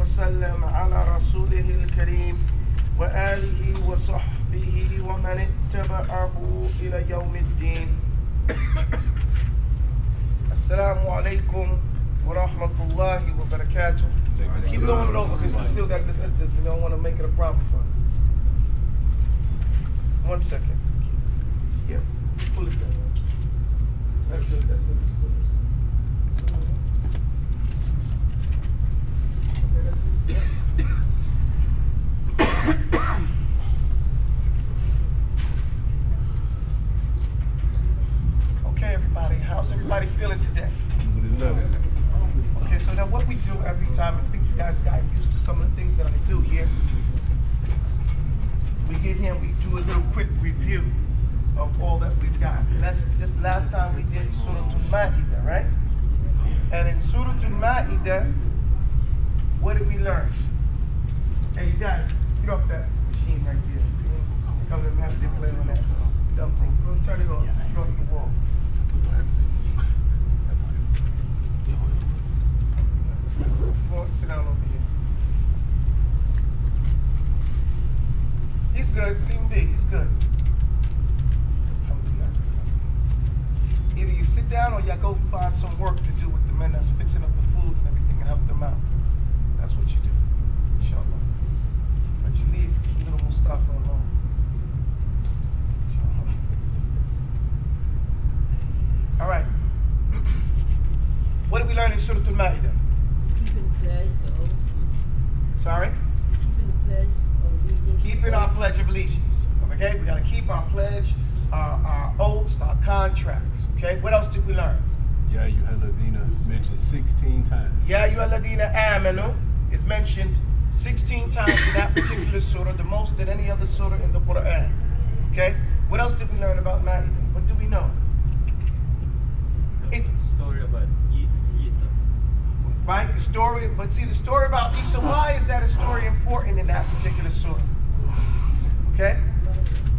وسلم على رسوله الكريم وآله وصحبه ومن اتبعه إلى يوم الدين. Assalamu alaikum wa rahmatullahi wa barakatuh. Keep going over because we still got the sisters and don't want to make it a problem for them. 1 second. Yeah, pull it down. That's good, that's good. Okay, everybody, how's everybody feeling today? Okay, so now what we do every time, I think you guys got used to some of the things that I do here. We get here and we do a little quick review of all that we've got. And that's just last time we did Surah Al-Ma'idah, right? And in Surah Al-Ma'idah, what did we learn? Hey, you got it. Get off that machine right there. Come to the master and play on that dumb thing. Go turn it on. Throw it at the wall. Come on, sit down over here. He's good. Team B, he's good. Either you sit down or y'all go find some work to do with the men that's fixing up the food and everything and help them out. That's what you do, inshallah. But you leave little Mustafa alone. All right. What did we learn in Surah Al-Ma'idah? Keeping pledge of oath. Sorry? Keeping the pledge of allegiance. Keeping our pledge of allegiance. Okay, we got to keep our pledge, our oaths, our contracts. Okay, what else did we learn? Ya ayyuhalladhina mentioned 16 times. Ya ayyuhalladhina amanu is mentioned 16 times in that particular surah, the most than any other surah in the Quran. Okay, what else did we learn about Ma'idah? What do we know? Story about Isa. Right, the story, but see the story about Isa, why is that a story important in that particular surah? Okay?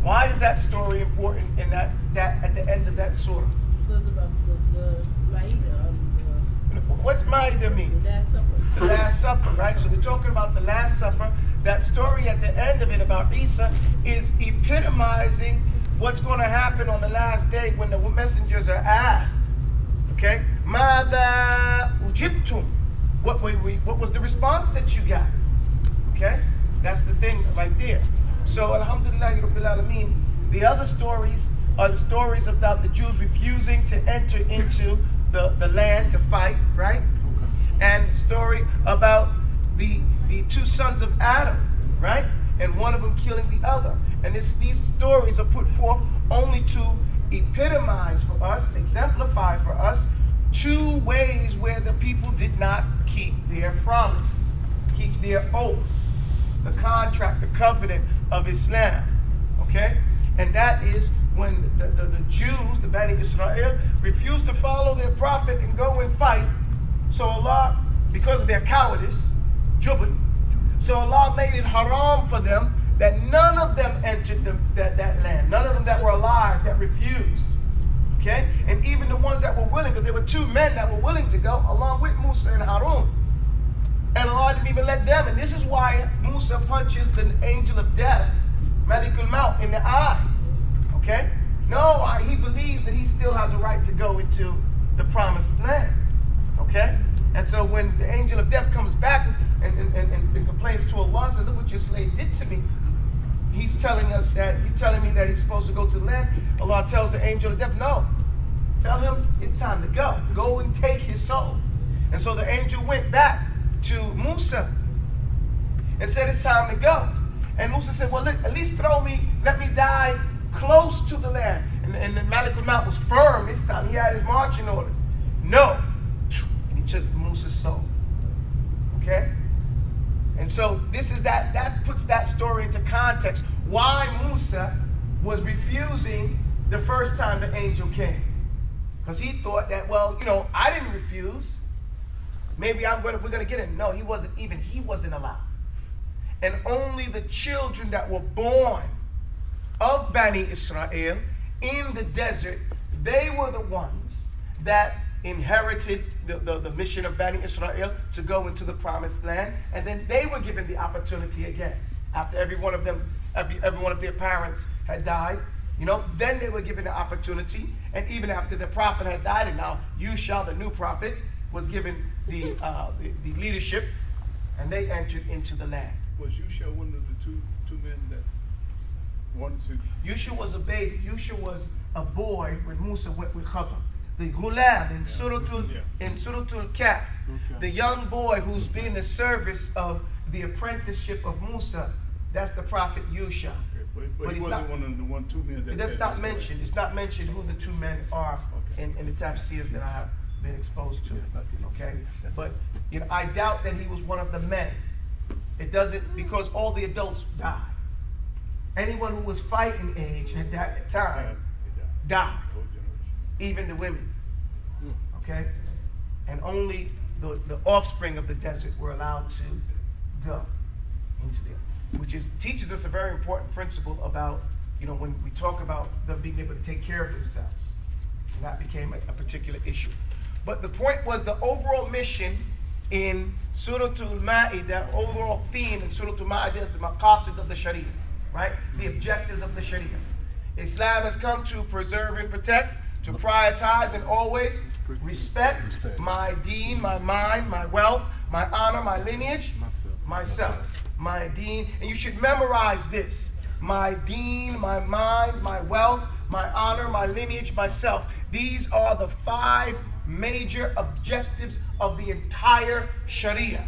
Why is that story important in that at the end of that surah? Because about the Ma'idah, What's Ma'idah mean? the Last Supper. It's the Last Supper, right? So we're talking about the Last Supper. That story at the end of it about Isa is epitomizing what's going to happen on the last day when the messengers are asked. Okay? Mada ujibtum. What was the response that you got? Okay? That's the thing right there. So alhamdulillah rabbil alameen, the other stories are the stories about the Jews refusing to enter into the land to fight, right? And the story about the two sons of Adam, right? And one of them killing the other. And these stories are put forth only to epitomize for us, exemplify for us, two ways where the people did not keep their promise, keep their oath, the contract, the covenant of Islam, okay? And that is when the Jews, the Bani Israel, refused to follow their prophet and go and fight. So Allah, because of their cowardice, jubn, so Allah made it haram for them that none of them entered that land. None of them that were alive that refused. Okay? And even the ones that were willing, because there were two men that were willing to go along with Musa and Harun. And Allah didn't even let them. And this is why Musa punches the angel of death, Malik al-Maut, in the eye. Okay? No, he believes that he still has a right to go into the promised land. Okay? And so when the angel of death comes back and complains to Allah and says, look what your slave did to me. He's telling me that he's supposed to go to the land. Allah tells the angel of death, no. Tell him it's time to go. Go and take his soul. And so the angel went back to Musa and said it's time to go. And Musa said, well, at least let me die close to the land. And the Malik al-Maut was firm this time. He had his marching orders. No. And he took Musa's soul. Okay? And so that puts that story into context. Why Musa was refusing the first time the angel came. Because he thought that, well, I didn't refuse. Maybe we're going to get it. No, he wasn't allowed. And only the children that were born of Bani Israel in the desert, they were the ones that inherited the mission of Bani Israel to go into the promised land, and then they were given the opportunity again after every one of their parents had died. Then they were given the opportunity, and even after the prophet had died, and now Yusha, the new prophet, was given the leadership, and they entered into the land. Was Yusha one of the two men that wanted to? Yusha was a baby. Yusha was a boy when Musa went with Khadr. The Ghulam in Suratul Kaf, the young boy who's been the service of the apprenticeship of Musa, that's the prophet Yusha. But he wasn't one of the two men that That's not mentioned. It's not mentioned who the two men are in the Tafseers that I have been exposed to. Okay? But I doubt that he was one of the men. It doesn't, because all the adults died. Anyone who was fighting age at that time died. Even the women. Okay? And only the offspring of the desert were allowed to go into there. Which teaches us a very important principle about, when we talk about them being able to take care of themselves. And that became a particular issue. But the point was the overall mission in Surah Al-Ma'idah, overall theme in Surah Al-Ma'idah is the maqasid of the Sharia, right? The objectives of the Sharia. Islam has come to preserve and protect, to prioritize and always respect my deen, my mind, my wealth, my honor, my lineage, myself. My deen, and you should memorize this. My deen, my mind, my wealth, my honor, my lineage, myself. These are the 5 major objectives of the entire Sharia.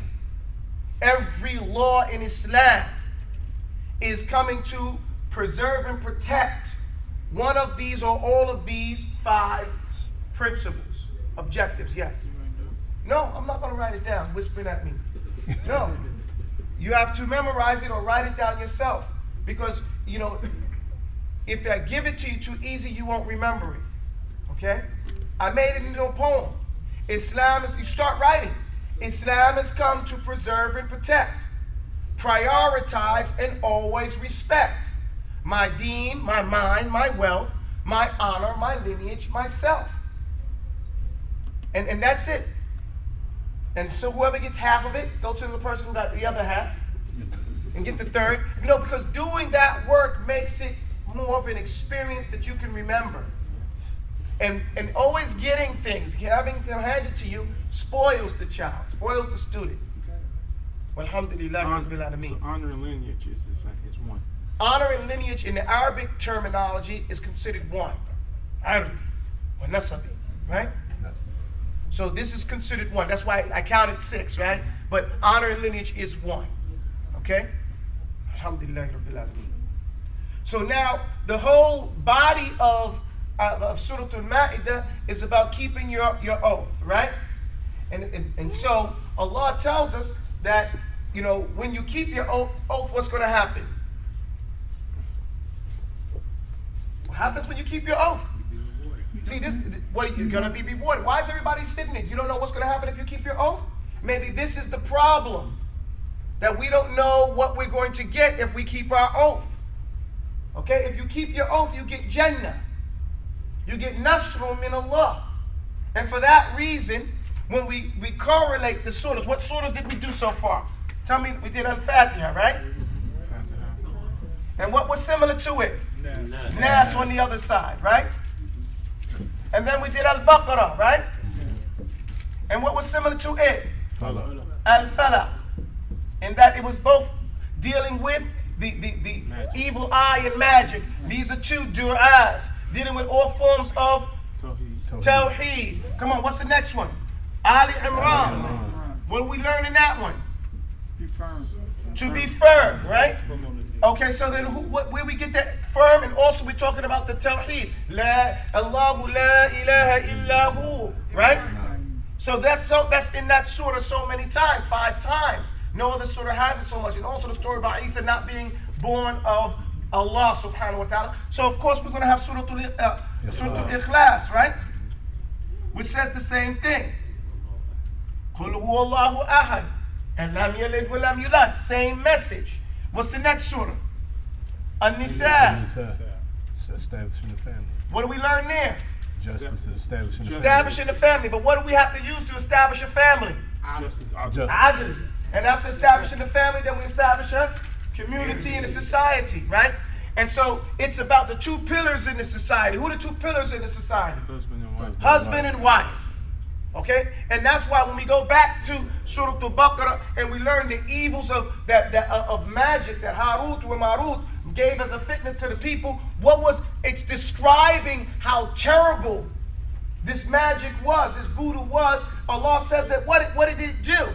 Every law in Islam is coming to preserve and protect one of these or all of these 5 principles, objectives. Yes. No, I'm not going to write it down, whispering at me. No. You have to memorize it or write it down yourself. Because, if I give it to you too easy, you won't remember it. Okay? I made it into a poem. Islam is, you start writing. Islam has come to preserve and protect, prioritize, and always respect my deen, my mind, my wealth, my honor, my lineage, myself. And that's it. And so whoever gets half of it, go to the person who got the other half and get the third. Because doing that work makes it more of an experience that you can remember. And always getting things, having them handed to you, spoils the child, spoils the student. Alhamdulillah Rabbil Alameen. So honor and lineage is the second, it's one. Honor and lineage in the Arabic terminology is considered one. Ardi or nasabi, right? So this is considered one. That's why I counted 6, right? But honor and lineage is one. Okay? Alhamdulillah Rabbil Alameen. So now the whole body of Surah Al-Ma'idah is about keeping your oath, right? And so Allah tells us that, when you keep your oath, what's going to happen? What happens when you keep your oath? See, you're going to be rewarded. Why is everybody sitting there? You don't know what's going to happen if you keep your oath? Maybe this is the problem, that we don't know what we're going to get if we keep our oath. Okay? If you keep your oath, you get Jannah. You get Nasrun min Allah. And for that reason, when we correlate the surahs, what surahs did we do so far? Tell me, we did Al-Fatiha, right? And what was similar to it? Nas on the other side, right? And then we did Al-Baqarah, right? And what was similar to it? Al-Falaq. And that it was both dealing with the evil eye and magic. These are 2 du'as, dealing with all forms of Tawheed. Come on, what's the next one? Ali Imran. What are we learning that one? Be firm. To be firm, right? Okay, so then where we get that firm? And also we're talking about the Tawheed. La Allahu la ilaha illahu, right? So that's in that surah so many times, 5 times. No other surah has it so much. And also the story about Isa not being born of Allah subhanahu wa ta'ala. So of course we're going to have Surah Al-Ikhlas, right? Which says the same thing. Qul huwallahu ahad. And lam yalid wa lam yulad. Same message. What's the next surah? An-Nisa. Establishing the family. What do we learn there? Justice is establishing the Establishing the family. But what do we have to use to establish a family? Justice. Justice. Adl. And after establishing the family, then we establish a community and a society, right? And so it's about the two pillars in the society. Who are the two pillars in the society? Husband and wife. Husband and wife. Okay? And that's why when we go back to Surah Al-Baqarah and we learn the evils of of magic that Harut and Marut gave as a fitna to the people, it's describing how terrible this magic was, this voodoo was. Allah says that what did it do?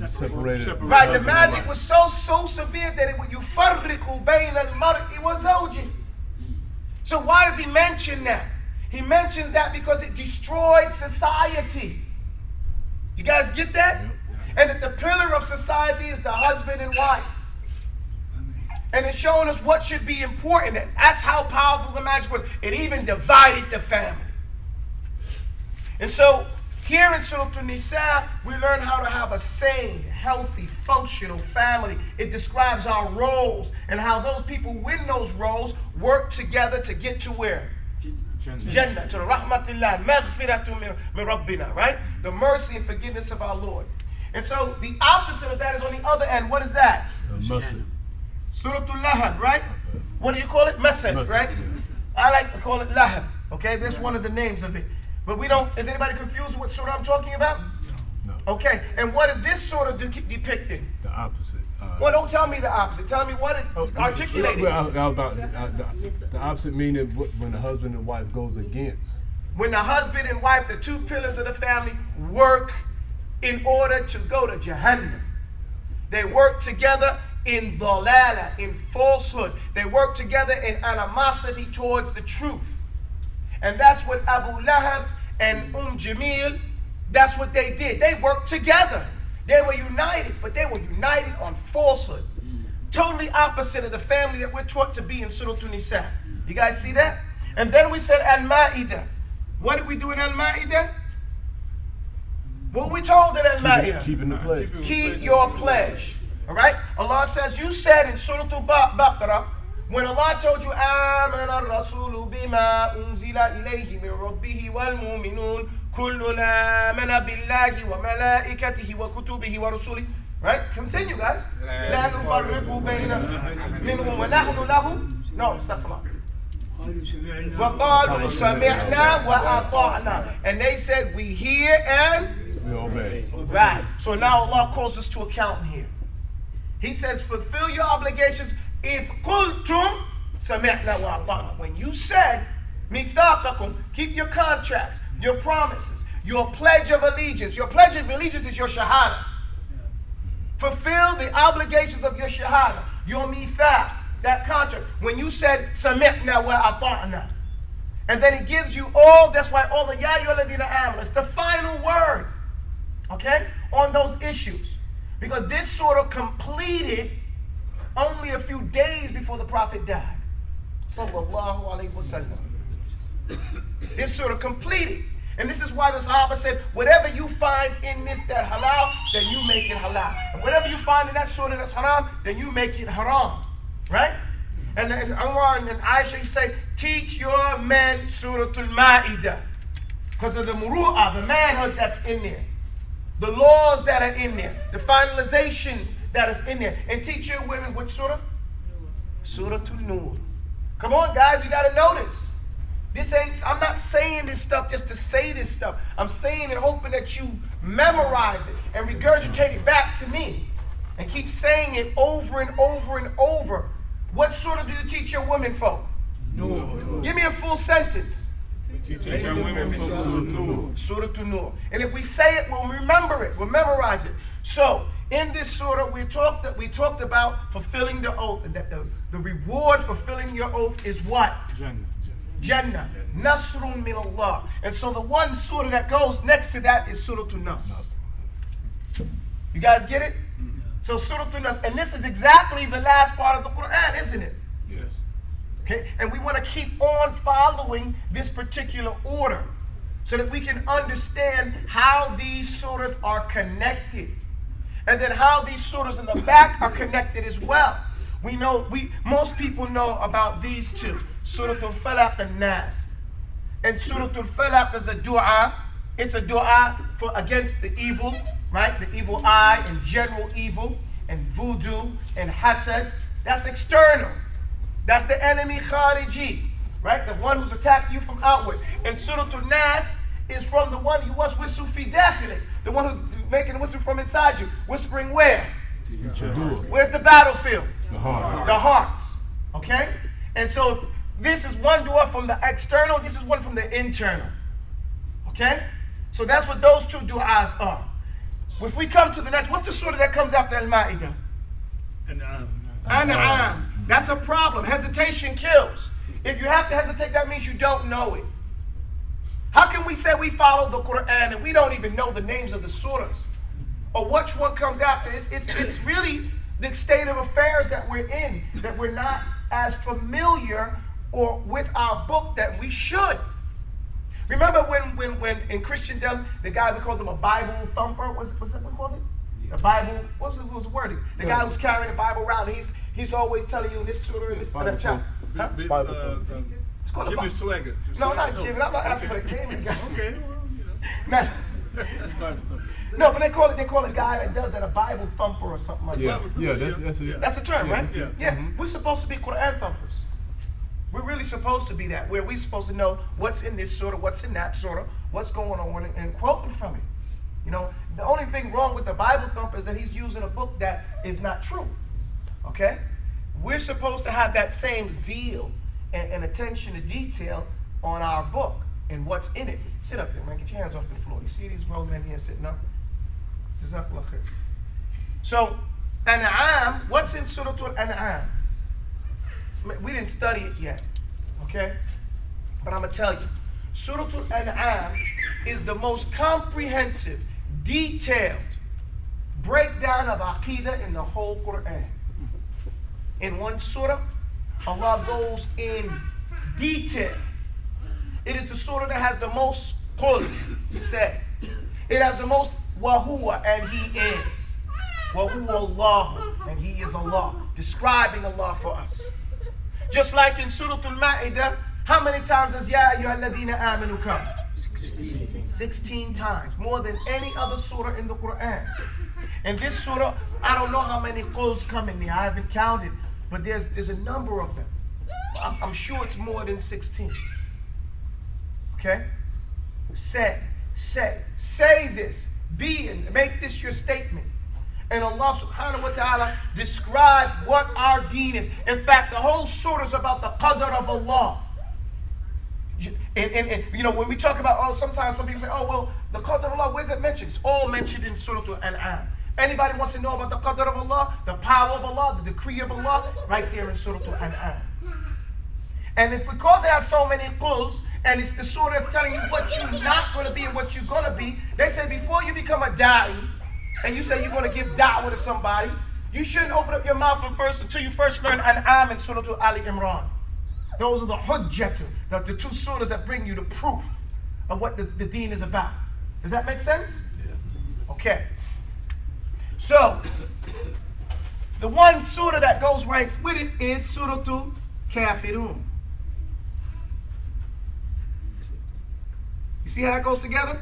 Separated. Right, the magic was so severe that it would yufarriqu bayna al-mar'i wa zawji. So why does he mention that? He mentions that because it destroyed society. You guys get that? And that the pillar of society is the husband and wife. And it's showing us what should be important. And that's how powerful the magic was. It even divided the family. And so here in Surah An-Nisa, we learn how to have a sane, healthy, functional family. It describes our roles and how those people win those roles work together to get to where? Jannah, to the rahmatillah, maghfiratu min rabbina, right? The mercy and forgiveness of our Lord. And so the opposite of that is on the other end. What is that? Surah Al-Lahab, right? What do you call it? Masad, right? I like to call it Lahab, okay? That's one of the names of it. But we don't, is anybody confused with what surah I'm talking about? No. Okay, and what is this surah depicting? The opposite. Well, don't tell me the opposite. Tell me what it articulated. The opposite meaning when the husband and wife goes against. When the husband and wife, the two pillars of the family, work in order to go to Jahannam. They work together in dalala, in falsehood. They work together in animosity towards the truth. And that's what Abu Lahab and Jamil, that's what they did. They worked together. They were united, but they were united on falsehood. Totally opposite of the family that we're taught to be in Surah An-Nisa. You guys see that? And then we said Al-Ma'idah. What did we do in Al-Ma'idah? What we told in Al-Ma'idah? Keeping the pledge. Keep your pledge. All right? Allah says, you said in Surah Al-Baqarah, when Allah told you, آمَنَ الرَّسُولُ بِمَا أُنزِلَ إِلَيْهِ مِنْ رَبِّهِ وَالْمُؤْمِنُونَ كُلُّنَا آمَنَ بِاللَّهِ وَمَلَائِكَتِهِ وَكُتُبِهِ وَرُسُلِهِ. Right? Continue, guys. لَا نُفَرِّقُ بَيْنَ مِنْهُمْ وَنَحْنُ لَهُ. No, astaghfirullah. وَقَالُوا سَمِعْنَا وَأَطَعْنَا. And they said, we hear and We obey. right. So now Allah calls us to account here. He says, fulfill your obligations. If قُلْتُمْ سَمِعْنَا وَأَطَعْنَا. When you said, مِثَاقَكُمْ, keep your contracts, your promises, your pledge of allegiance. Your pledge of allegiance is your shahada. Fulfill the obligations of your shahada, your mithaq, that contract. When you said, سَمِعْنَا وَأَطَعْنَا. And then it gives you all, that's why all the Ya ayyuhalladhina amanu, it's the final word, okay, on those issues. Because this sort of completed only a few days before the Prophet died. Sallallahu alayhi wasallam. This sort of completed. And this is why the Sahaba said, whatever you find in this that halal, then you make it halal. And whatever you find in that surah that's haram, then you make it haram. Right? And Umar and Aisha, you say, teach your men Surah Al-Ma'idah. Because of the muru'ah, the manhood that's in there. The laws that are in there. The finalization that is in there. And teach your women what surah? Surah An-Nur. Come on, guys, you got to know this. I'm not saying this stuff just to say this stuff. I'm saying it hoping that you memorize it and regurgitate it back to me. And keep saying it over and over and over. What surah do you teach your women for? No. Give me a full sentence. Teach our women from Surah Nur. Surah An-Nur. And if we say it, we'll remember it. We'll memorize it. So, in this surah, we talked about fulfilling the oath. And that the reward for fulfilling your oath is what? Jannah. Nasrun min Allah. And so the one surah that goes next to that is Surah An-Nas. You guys get it? So Surah An-Nas. And this is exactly the last part of the Quran, isn't it? Yes. Okay? And we want to keep on following this particular order so that we can understand how these surahs are connected. And then how these surahs in the back are connected as well. Most people know about these two, Surah Al-Falaq and Nas. And Surah Al-Falaq is a dua. It's a dua for against the evil, right? The evil eye and general evil and voodoo and hasad. That's external. That's the enemy khariji, right? The one who's attacking you from outward. And Surah Al-Nas is from the one you was whistle fi dakhili, the one who's making a whistle from inside you. Whispering where? Where's the battlefield? The heart. The hearts. Okay? And so this is one dua from the external, this is one from the internal. Okay? So that's what those two du'as are. If we come to the next, what's the surah that comes after Al-Ma'idah? An'am. That's a problem. Hesitation kills. If you have to hesitate, that means you don't know it. How can we say we follow the Quran and we don't even know the names of the surahs? Or which one comes after? It's really the state of affairs that we're in, that we're not as familiar or with our book that we should. Remember when in Christendom, the guy, we called him a Bible thumper, was that what we called it? A Bible, what was the wording? The guy who's carrying the Bible around, he's always telling you this surah and this chapter. Huh? It's called Jimmy a Swagger. No, not Jimmy. I'm not asking for the name of the guy. Okay, well, No, but they call it a guy that does that, a Bible thumper or something like Yeah, that. yeah, that's it. That's a term, right? yeah. Yeah. We're supposed to be Quran thumpers. We're really supposed to be that, where we're supposed to know what's in this surah, what's in that surah, what's going on, and quoting from it. You know, the only thing wrong with the Bible thumper is that he's using a book that is not true. Okay? We're supposed to have that same zeal and attention to detail on our book and what's in it. Sit up there, man. Get your hands off the floor. You see these grown men here sitting up? Jazakallah khair. So, An'am, what's in Surah Al-An'am? We didn't study it yet, okay? But I'm going to tell you. Surah Al-An'am is the most comprehensive, detailed breakdown of Aqidah in the whole Quran. In one surah, Allah goes in detail. It is the surah that has the most qul, say. It has the most wahuwa, and he is. Wahuwa Allah, and he is Allah. Describing Allah for us. Just like in Surah Al-Ma'idah, how many times does Ya ayyuhalladhina amanu come? 16 times. More than any other surah in the Quran. And this surah, I don't know how many quls come in there. I haven't counted. But there's a number of them. I'm sure it's more than 16. Okay? Say this. Be and make this your statement. And Allah subhanahu wa ta'ala describes what our deen is. In fact, the whole surah is about the qadr of Allah. And you know, when we talk about, sometimes some people say, well, the qadr of Allah, where's it mentioned? It's all mentioned in Surah Al-An'am. Anybody wants to know about the qadr of Allah, the power of Allah, the decree of Allah? Right there in Surah Al-An'am. And if because it has so many quls, and it's the surah that's telling you what you're not going to be and what you're going to be, they say before you become a da'i, and you say you're going to give da'wah to somebody, you shouldn't open up your mouth until you first learn An'am and Surah Ali Imran. Those are the hujjatu, the two surahs that bring you the proof of what the deen is about. Does that make sense? Yeah. Okay. So, the one surah that goes right with it is Surah Kafirun. You see how that goes together?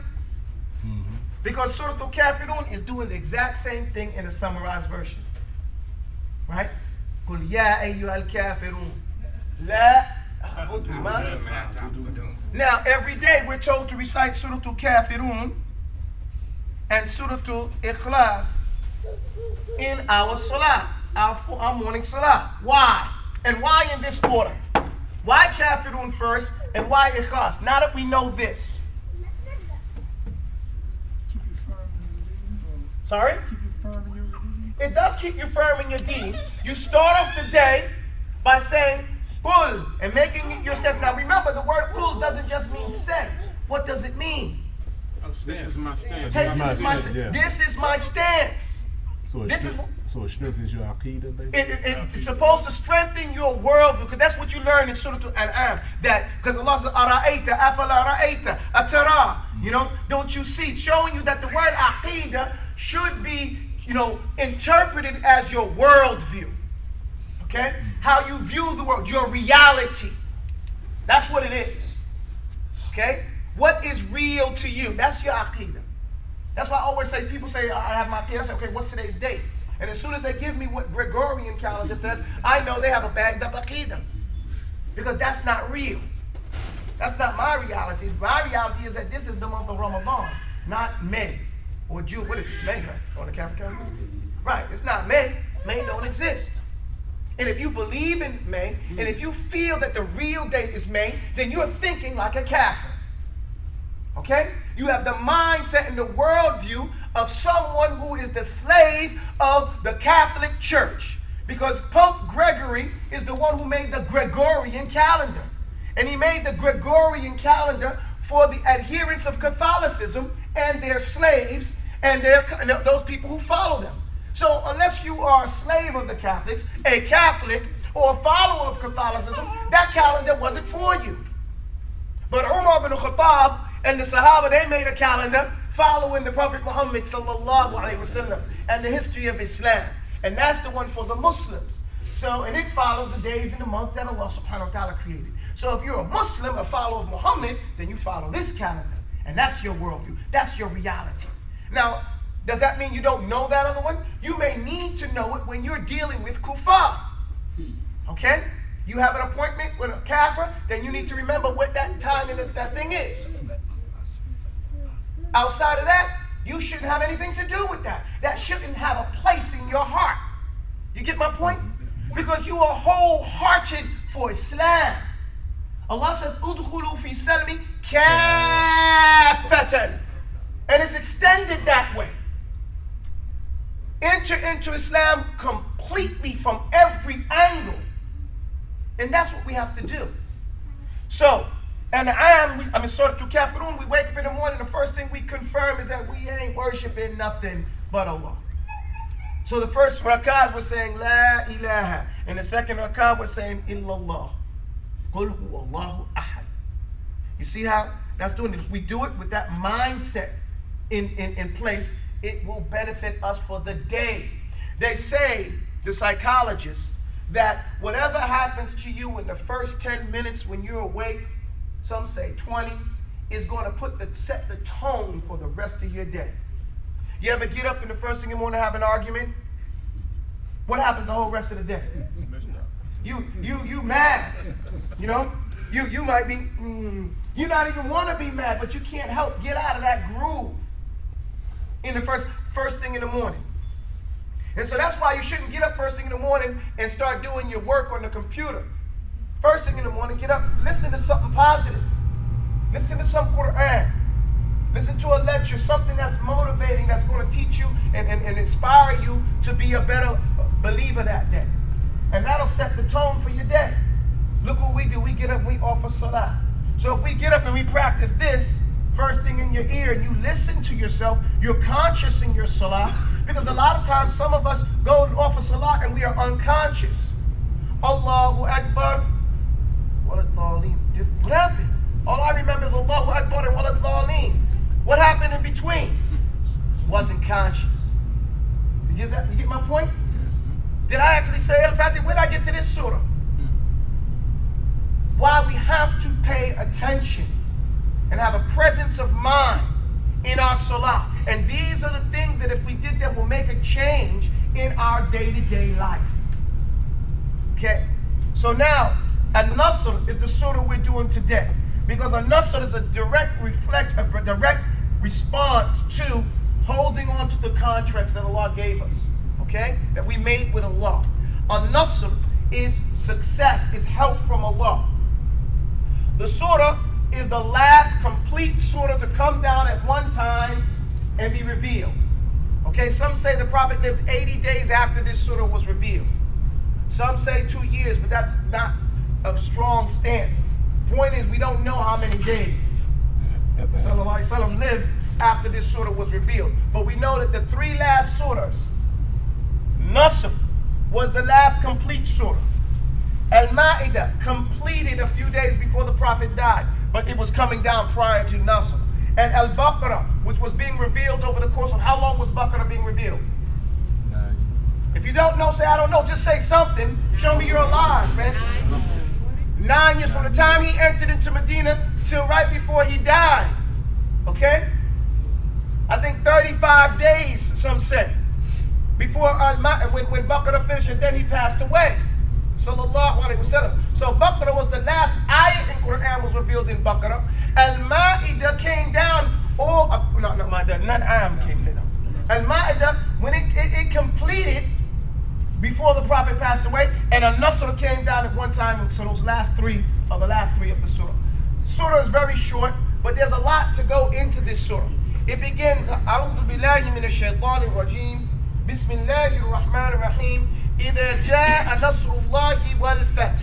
Mm-hmm. Because Surah Al-Kafirun is doing the exact same thing in a summarized version. Right? قُلْ يَا أَيُّهَا الْكَافِرُونَ لَا أَعْبُدُ مَا تَعْبُدُونَ. Now, every day we're told to recite Surah Al-Kafirun and Surah Al-Ikhlas in our salah, our morning salah. Why? And why in this order? Why Kafirun first and why Ikhlas? Now that we know this. Sorry? It does keep you firm in your deen. You start off the day by saying Qul and making it yourself. Now remember, the word Qul doesn't just mean say. What does it mean? This is my stance. This is my stance. So it strengthens your aqidah, basically? It's supposed to strengthen your worldview, because that's what you learn in Surah Al-An'am. That because Allah says, Ara'ayta, afala ra'ayta, atara. You know, don't you see? Showing you that the word aqidah should be, interpreted as your worldview. Okay? How you view the world, your reality. That's what it is. Okay? Okay? What is real to you? That's your aqidah. That's why I always say, people say, I have my aqidah. I say, okay, what's today's date? And as soon as they give me what Gregorian calendar says, I know they have a bagged up aqidah. Because that's not real. That's not my reality. My reality is that this is the month of Ramadan, not May or June. What is it? May, right? On the Catholic calendar? Right. It's not May. May don't exist. And if you believe in May, and if you feel that the real date is May, then you're thinking like a Catholic. Okay? You have the mindset and the worldview of someone who is the slave of the Catholic Church. Because Pope Gregory is the one who made the Gregorian calendar. And he made the Gregorian calendar for the adherents of Catholicism and their slaves and those people who follow them. So unless you are a slave of the Catholics, a Catholic, or a follower of Catholicism, that calendar wasn't for you. But Umar bin Khattab and the Sahaba, they made a calendar following the Prophet Muhammad sallallahu alaihi wasallam and the history of Islam. And that's the one for the Muslims. So, and it follows the days and the months that Allah subhanahu wa ta'ala created. So if you're a Muslim, a follower of Muhammad, then you follow this calendar. And that's your worldview. That's your reality. Now, does that mean you don't know that other one? You may need to know it when you're dealing with kuffar. Okay? You have an appointment with a kafir, then you need to remember what that time and that thing is. Outside of that, you shouldn't have anything to do with that. That shouldn't have a place in your heart. You get my point? Because you are wholehearted for Islam. Allah says, "Udkhulu fi salmi kaffatan," and it's extended that way. Enter into Islam completely from every angle, and that's what we have to do. So, and Surah Al-Kafirun, we wake up in the morning, the first thing we confirm is that we ain't worshiping nothing but Allah. So the first rakah we're saying La ilaha, and the second rakah we're saying Illallah. Qul huwallahu ahad. You see how that's doing it? If we do it with that mindset in place, it will benefit us for the day. They say, the psychologists, that whatever happens to you in the first 10 minutes when you're awake, some say 20, is going to set the tone for the rest of your day. You ever get up in the first thing in the morning and have an argument? What happens the whole rest of the day? You mad. You know? You might be, you not even want to be mad, but you can't help get out of that groove in the first thing in the morning. And so that's why you shouldn't get up first thing in the morning and start doing your work on the computer. First thing in the morning, get up, listen to something positive. Listen to some Quran. Listen to a lecture, something that's motivating, that's going to teach you and inspire you to be a better believer that day. And that'll set the tone for your day. Look what we do. We get up, we offer salah. So if we get up and we practice this, first thing in your ear, and you listen to yourself, you're conscious in your salah. Because a lot of times, some of us go and offer salah and we are unconscious. Allahu Akbar. What happened? All I remember is Allahu Akbar and Walad Dhaleen. What happened in between? Wasn't conscious. You get my point? Did I actually say Al-Fatih? Where did I get to this surah? Why we have to pay attention and have a presence of mind in our salah. And these are the things that if we did that will make a change in our day-to-day life. Okay? So now, An-Nasr is the surah we're doing today. Because An-Nasr is a direct response to holding on to the contracts that Allah gave us. Okay? That we made with Allah. An-Nasr is success, is help from Allah. The surah is the last complete surah to come down at one time and be revealed. Okay, some say the Prophet lived 80 days after this surah was revealed. Some say 2 years, but that's not a strong stance. Point is, we don't know how many days Sallallahu Alaihi Wasallam lived after this surah was revealed. But we know that the 3 last surahs, Nasr was the last complete surah. Al-Ma'idah completed a few days before the Prophet died, but it was coming down prior to Nasr. And Al-Baqarah, which was being revealed over the course of how long was Baqarah being revealed? 9 years. If you don't know, say I don't know. Just say something. Show me you're alive, man. 9 years from the time he entered into Medina till right before he died. Okay? I think 35 days, some say, before when Baqarah finished, and then he passed away. Sallallahu Alaihi Wasallam. So Baqarah was the last ayat in Quran was revealed in Baqarah. Al-Ma'idah came down, Al-An'am came down. Al-Ma'idah, when it completed before the Prophet passed away, and Al-Nasr came down at one time, so those last three of the surah. Surah is very short, but there's a lot to go into this surah. It begins, A'udhu billahi minash shaitanir rajim, Bismillahir Rahmanir Rahim, إِذَا جَاءَ نَصْرُ اللَّهِ وَالْفَتْحِ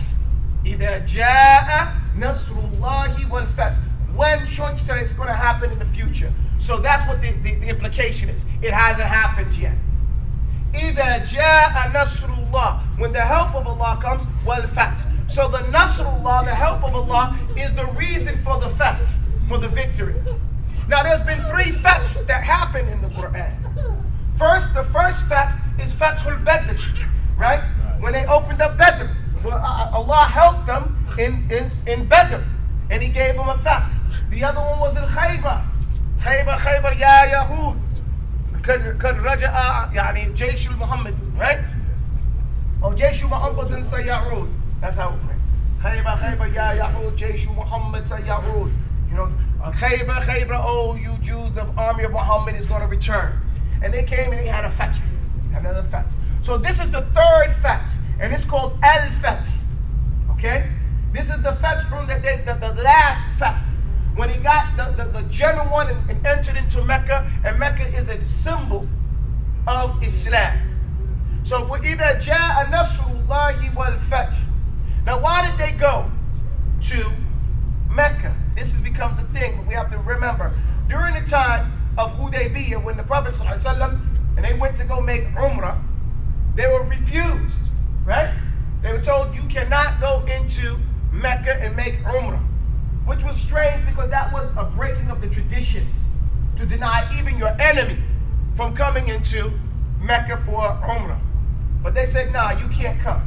إِذَا جَاءَ نَصْرُ اللَّهِ وَالْفَتْحِ. When short story it's going to happen in the future. So that's what the implication is. It hasn't happened yet. إِذَا جَاءَ نَصْرُ اللَّهِ. When the help of Allah comes, وَالْفَتْحِ. So the Nasrullah, the help of Allah, is the reason for the fath, for the victory. Now there's been 3 faths that happened in the Quran. First, the first fath is Fathul Badr, right? When they opened up Badr, Allah helped them in Badr, and He gave them a fath. The other one was in Khaybar. Khaybar ya Yahud. Kad raja'a, yani Jayshu Muhammad, right? Or Jayshu Muhammad and Sayyarud. That's how it went. Khaybar ya Yahud, Jayshu Muhammad Sayyarud. You know, Khaybar, oh you Jews, the army of Muhammad is going to return. And they came and they had a fath, another fath. So this is the third fath, and it's called Al-Fath. Okay? This is the fath from the last fath. When he got the general one and entered into Mecca, and Mecca is a symbol of Islam. So وَإِذَا جَاءَ نَصْرُ اللَّهِ وَالْفَتْحِ. Now why did they go to Mecca? This becomes a thing, but we have to remember. During the time of Hudaybiyah, when the Prophet ﷺ, and they went to go make Umrah, they were refused, right? They were told, you cannot go into Mecca and make Umrah, which was strange because that was a breaking of the traditions to deny even your enemy from coming into Mecca for Umrah. But they said, nah, you can't come.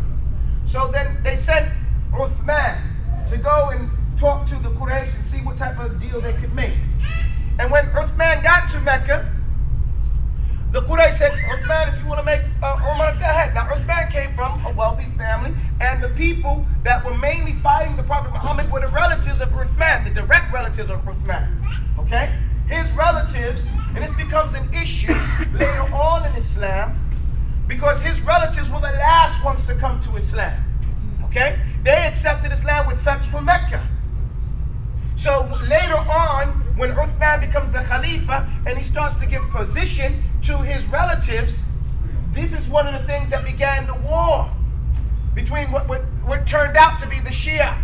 So then they sent Uthman to go and talk to the Quraysh and see what type of deal they could make. And when Uthman got to Mecca, the Quraysh said, Uthman, if you want to make Umrah, go ahead. Now, Uthman came from a wealthy family, and the people that were mainly fighting the Prophet Muhammad were the relatives of Uthman, the direct relatives of Uthman. Okay? His relatives, and this becomes an issue later on in Islam, because his relatives were the last ones to come to Islam. Okay? They accepted Islam with Fatih Mecca. So later on, when Uthman becomes the Khalifa and he starts to give position to his relatives, this is one of the things that began the war between what turned out to be the Shia.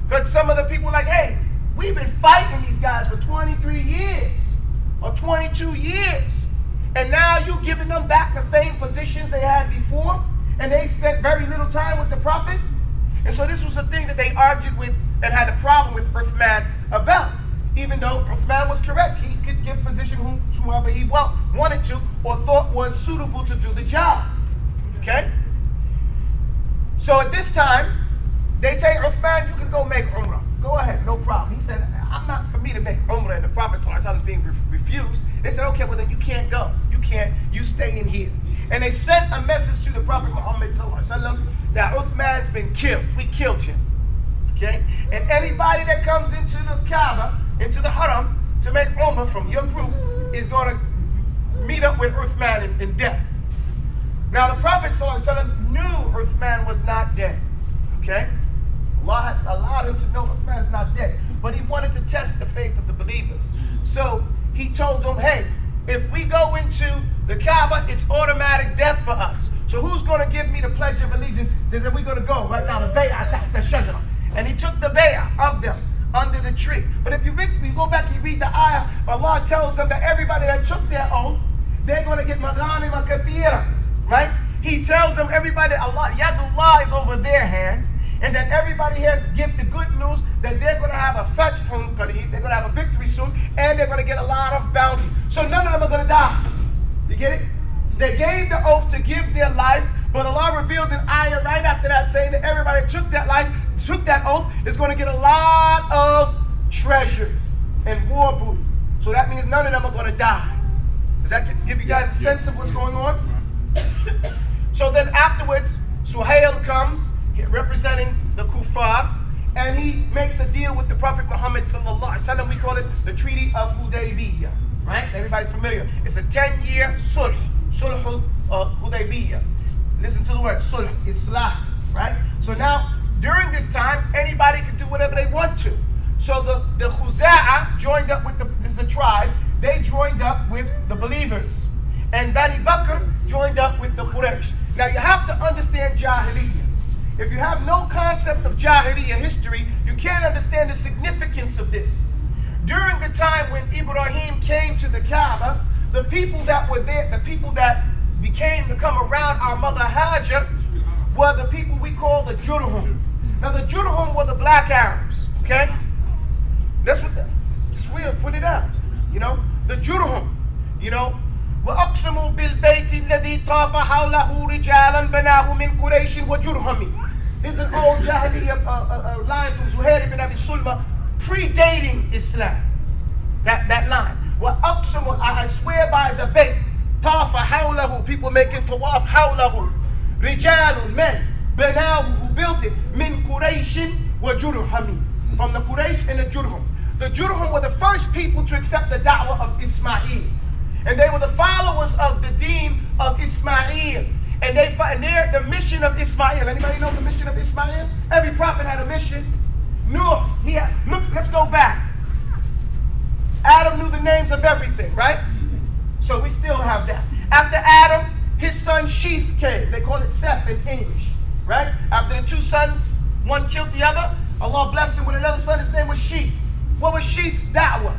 Because some of the people were like, hey, we've been fighting these guys for 23 years or 22 years. And now you're giving them back the same positions they had before, and they spent very little time with the Prophet. And so this was a thing that they argued with and had a problem with Uthman about. Even though Uthman was correct, he could give position whoever he wanted to or thought was suitable to do the job. Okay? So at this time, they tell Uthman, you can go make Umrah. Go ahead, no problem. He said, I'm not for me to make Umrah, and the Prophet was being refused. They said, okay, well then you can't go. You stay in here. And they sent a message to the Prophet Muhammad that Uthman's been killed. We killed him. Okay? And anybody that comes into the Kaaba, into the Haram, to make Umrah from your group is going to meet up with Uthman in death. Now the Prophet knew Uthman was not dead. Okay? Allah had allowed him to know Uthman is not dead. But he wanted to test the faith of the believers. So he told them, hey, if we go into the Kaaba, it's automatic death for us. So who's going to give me the Pledge of Allegiance? Then we're going to go right now, the bay'ah, the shajara. And he took the bay'ah of them under the tree. But if you go back and you read the ayah, Allah tells them that everybody that took their oath, they're going to get maghanim al-kathira, right? He tells them everybody, Allah, Yadullah is over their hand, and that everybody here give the good news that they're going to have a fathun qareeb, they're going to have a victory soon, and they're going to get a lot of bounty. So none of them are going to die. You get it? They gave the oath to give their life, but Allah revealed an ayah right after that saying that everybody took that life, took that oath, is going to get a lot of treasures, and war booty. So that means none of them are going to die. Does that give you guys a sense of what's going on? So then afterwards, Suhail comes, representing the Kuffar, and he makes a deal with the Prophet Muhammad sallallahu alaihi wasallam. We call it the Treaty of Hudaybiyah, right? Everybody's familiar. It's a 10-year sulh, sulh Hudaybiyah. Listen to the word sulh, islah, right? So now, during this time, anybody can do whatever they want to. So the Khuza'a joined up with this is a tribe, they joined up with the believers. And Bani Bakr joined up with the Quraysh. Now you have to understand Jahiliyyah. If you have no concept of Jahiliyyah history, you can't understand the significance of this. During the time when Ibrahim came to the Kaaba, the people that were there, the people that became to come around our mother Hajar, were the people we call the Jurhum. Now the Jurhum were the black Arabs, okay? That's what it's weird, put it out. You know, the Jurhum, you know, وَأَقْسِمُوا بِالْبَيْتِ الَّذِي طَافَ حَوْلَهُ رِجَالًا بَنَاهُ مِنْ قُرَيْشٍ وَجُرْهَمٍ. This is an old Jahiliyyah line from Zuhair ibn Abi Sulma, predating Islam. That line. وَأَقْسِمُوا, I swear by the Bayt, طَافَ حَوْلَهُ, people making tawaf, حَوْلَهُ, رِجَالٌ, men, بَنَاهُ, who built it, مِنْ قُرَيْشٍ وَجُرْهَمٍ, from the Quraysh and the Jurhum. The Jurhum were the first people to accept the da'wah of Ismail. And they were the followers of the deen of Ismail. And they're the mission of Ismail. Anybody know the mission of Ismail? Every prophet had a mission. Noah, look, let's go back. Adam knew the names of everything, right? So we still have that. After Adam, his son Sheath came. They call it Seth in English, right? After the two sons, one killed the other. Allah blessed him with another son. His name was Sheath. What was Sheath's da'wah?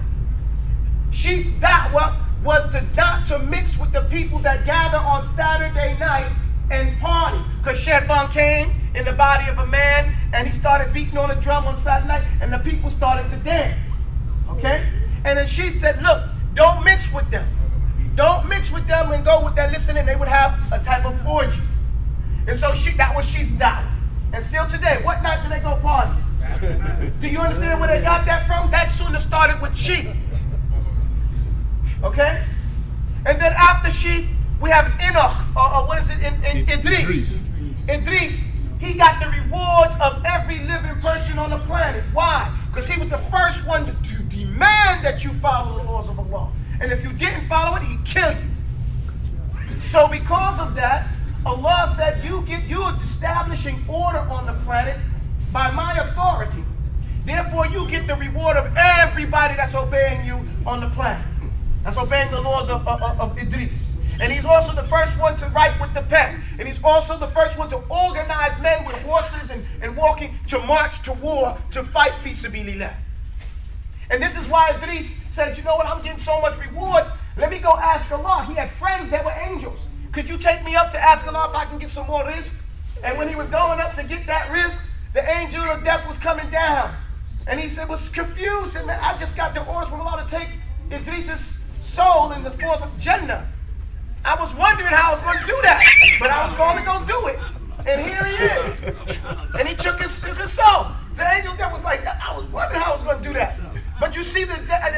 Sheath's da'wah was not to mix with the people that gather on Saturday night and party. Because Shaitan came in the body of a man and he started beating on a drum on Saturday night and the people started to dance. Okay? And then Sheath said, look, don't mix with them. Don't mix with them and go with them. Listening, they would have a type of orgy. And so that was Sheath's da'wah. And still today, what night do they go party? Do you understand where they got that from? That sunnah started with Sheath. Okay? And then after Sheath, we have Enoch, or what is it, Idris. Idris, he got the rewards of every living person on the planet. Why? Because he was the first one to demand that you follow the laws of Allah. And if you didn't follow it, he'd kill you. So because of that, Allah said, you are establishing order on the planet by my authority. Therefore, you get the reward of everybody that's obeying you on the planet. That's obeying the laws of Idris. And he's also the first one to write with the pen. And he's also the first one to organize men with horses and walking to march to war to fight fi sabilillah. And this is why Idris said, you know what, I'm getting so much reward. Let me go ask Allah. He had friends that were angels. Could you take me up to ask Allah if I can get some more rizq? And when he was going up to get that rizq, the angel of death was coming down. And he said, was confused. And I just got the orders from Allah to take Idris's soul in the fourth of Jannah. I was wondering how I was going to do that, but I was going to go do it. And here he is. And he took his soul. The angel that was like, I was wondering how I was going to do that. But you see the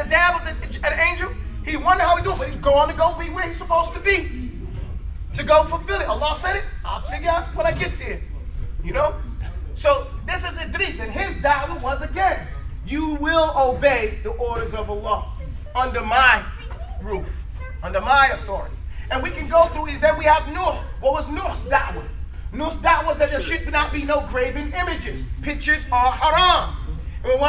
dab of the angel? He wondered how he do it, but he's going to go be where he's supposed to be. To go fulfill it. Allah said it, I'll figure out when I get there. You know? So this is Idris, and his da'wah was again, you will obey the orders of Allah under my roof, under my authority. And we can go through it. Then we have Nuh. What was Nuh's da'wah? Nuh's da'wah was that there should not be no graven images. Pictures are haram. And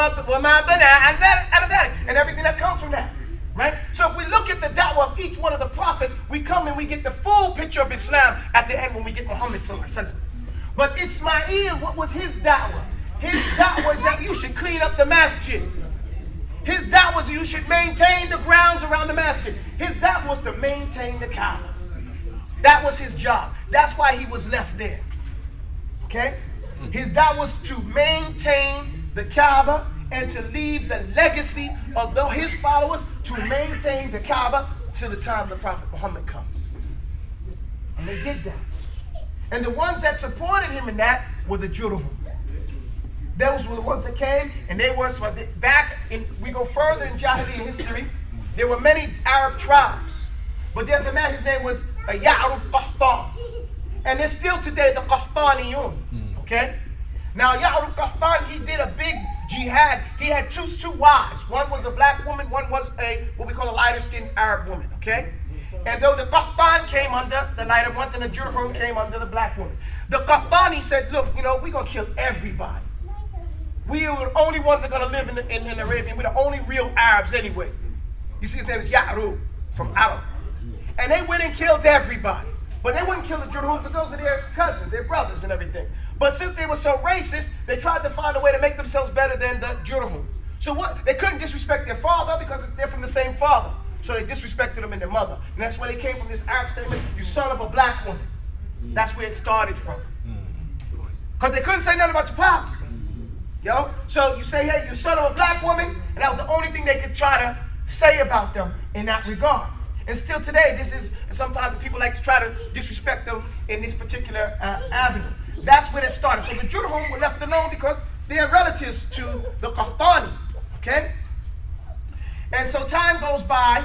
everything that comes from that. Right? So if we look at the da'wah of each one of the prophets, we come and we get the full picture of Islam at the end when we get Muhammad sallallahu alaihi wasallam. But Ismail, what was his da'wah? His da'wah is that you should clean up the masjid. His da'wah was you should maintain the grounds around the masjid. His da'wah was to maintain the Kaaba. That was his job. That's why he was left there. Okay? His da'wah was to maintain the Kaaba and to leave the legacy of his followers to maintain the Kaaba till the time the Prophet Muhammad comes. And they did that. And the ones that supported him in that were the Jurhum. Those were the ones that came, and they were back in. We go further in Jahiliyyah history. There were many Arab tribes, but there's a man. His name was Ya'rub Qahtan, and there's still today the Qahtaniyun. Okay. Now Ya'rub Qahtan, he did a big jihad. He had two wives. One was a black woman. One was what we call a lighter-skinned Arab woman. Okay. And though the Qahtan came under the lighter one, and the Jurhum came under the black woman. The Qahtani said, look, we're going to kill everybody. We are the only ones that are going to live in Arabia. We're the only real Arabs anyway. You see, his name is Ya'rub from Arab. And they went and killed everybody. But they wouldn't kill the Jurhum because those are their cousins, their brothers and everything. But since they were so racist, they tried to find a way to make themselves better than the Jurhum. So what? They couldn't disrespect their father because they're from the same father. So they disrespected them and their mother. And that's where they came from, this Arab statement, you son of a black woman. That's where it started from. Because they couldn't say nothing about your pops. Yo, so you say, hey, you son of a black woman, and that was the only thing they could try to say about them in that regard. And still today, this is sometimes the people like to try to disrespect them in this particular avenue. That's where it started. So the Jurhum were left alone because they are relatives to the Qahtani. Okay? And so time goes by,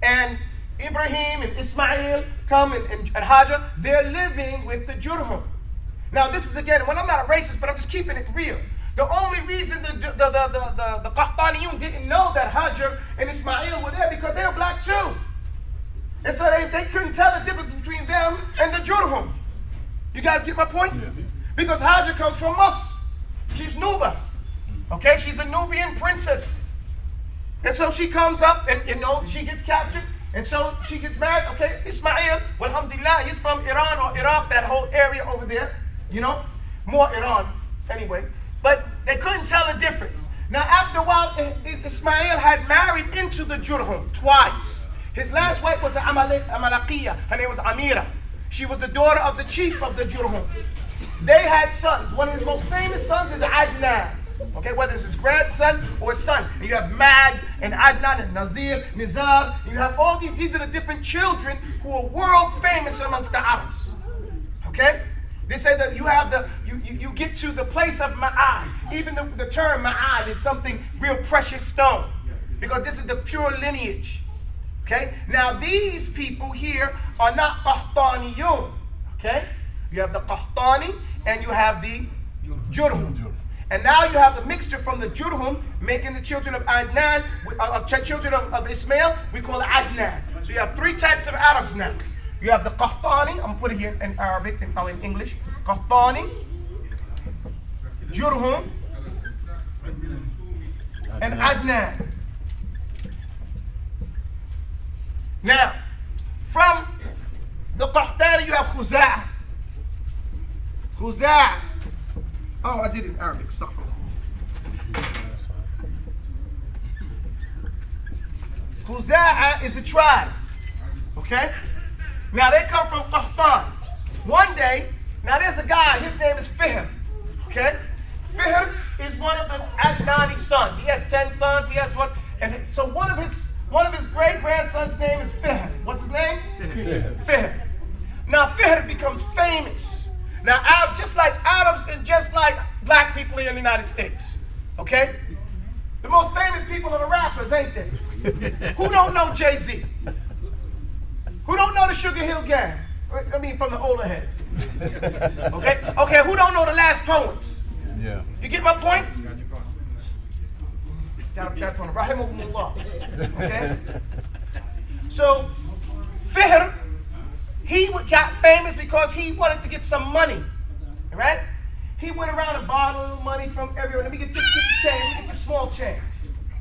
and Ibrahim and Ismail come and Hajar, they're living with the Jurhum. Now this is again, when I'm not a racist, but I'm just keeping it real. The only reason the Qahtaniyun didn't know that Hajar and Ismail were there because they were black too. And so they couldn't tell the difference between them and the Jurhum. You guys get my point? Yeah. Because Hajar comes from us. She's Nuba. Okay, she's a Nubian princess. And so she comes up and she gets captured. And so she gets married. Okay, Ismail, well, alhamdulillah, he's from Iran or Iraq, that whole area over there. More Iran anyway. But they couldn't tell the difference. Now after a while, Ismail had married into the Jurhum twice. His last wife was Amalaqiyah. Her name was Amira. She was the daughter of the chief of the Jurhum. They had sons. One of his most famous sons is Adnan. Okay, whether it's his grandson or his son. And you have Mad and Adnan and Nazir, Nizar. You have all these are the different children who are world famous amongst the Arabs. Okay? They say that you get to the place of Ma'ad. Even the term Ma'ad is something real precious stone. Because this is the pure lineage. Okay? Now these people here are not Qahtaniyun. Okay? You have the Qahtani and you have the Jurhum. And now you have the mixture from the Jurhum making the children of Adnan, children of Ismail, we call it Adnan. So you have three types of Arabs now. You have the Qahtani, I'm going to put it here in Arabic and in English. Qahtani, Jurhum, and Adnan. Now, from the Qahtani you have Khuza'ah. Khuza'ah. Oh, I did it in Arabic. Astaghfirullah. Khuza'ah is a tribe. Okay? Now they come from Qahtan. One day, now there's a guy, his name is Fihr. Okay? Fihr is one of the Adnani sons. He has 10 sons. He has one. And so one of his great-grandson's name is Fihr. What's his name? Fihr. Now Fihr becomes famous. Now, just like Arabs and just like black people in the United States, okay? The most famous people are the rappers, ain't they? Who don't know Jay-Z? Who don't know the Sugar Hill Gang? I mean, from the older heads. Okay, who don't know the Last Poets? Yeah. You get my point? That's on Rahimahumullah. Okay? So, Fihr, he got famous because he wanted to get some money, right? He went around and borrowed a little money from everyone. Let me get just change, get your small change,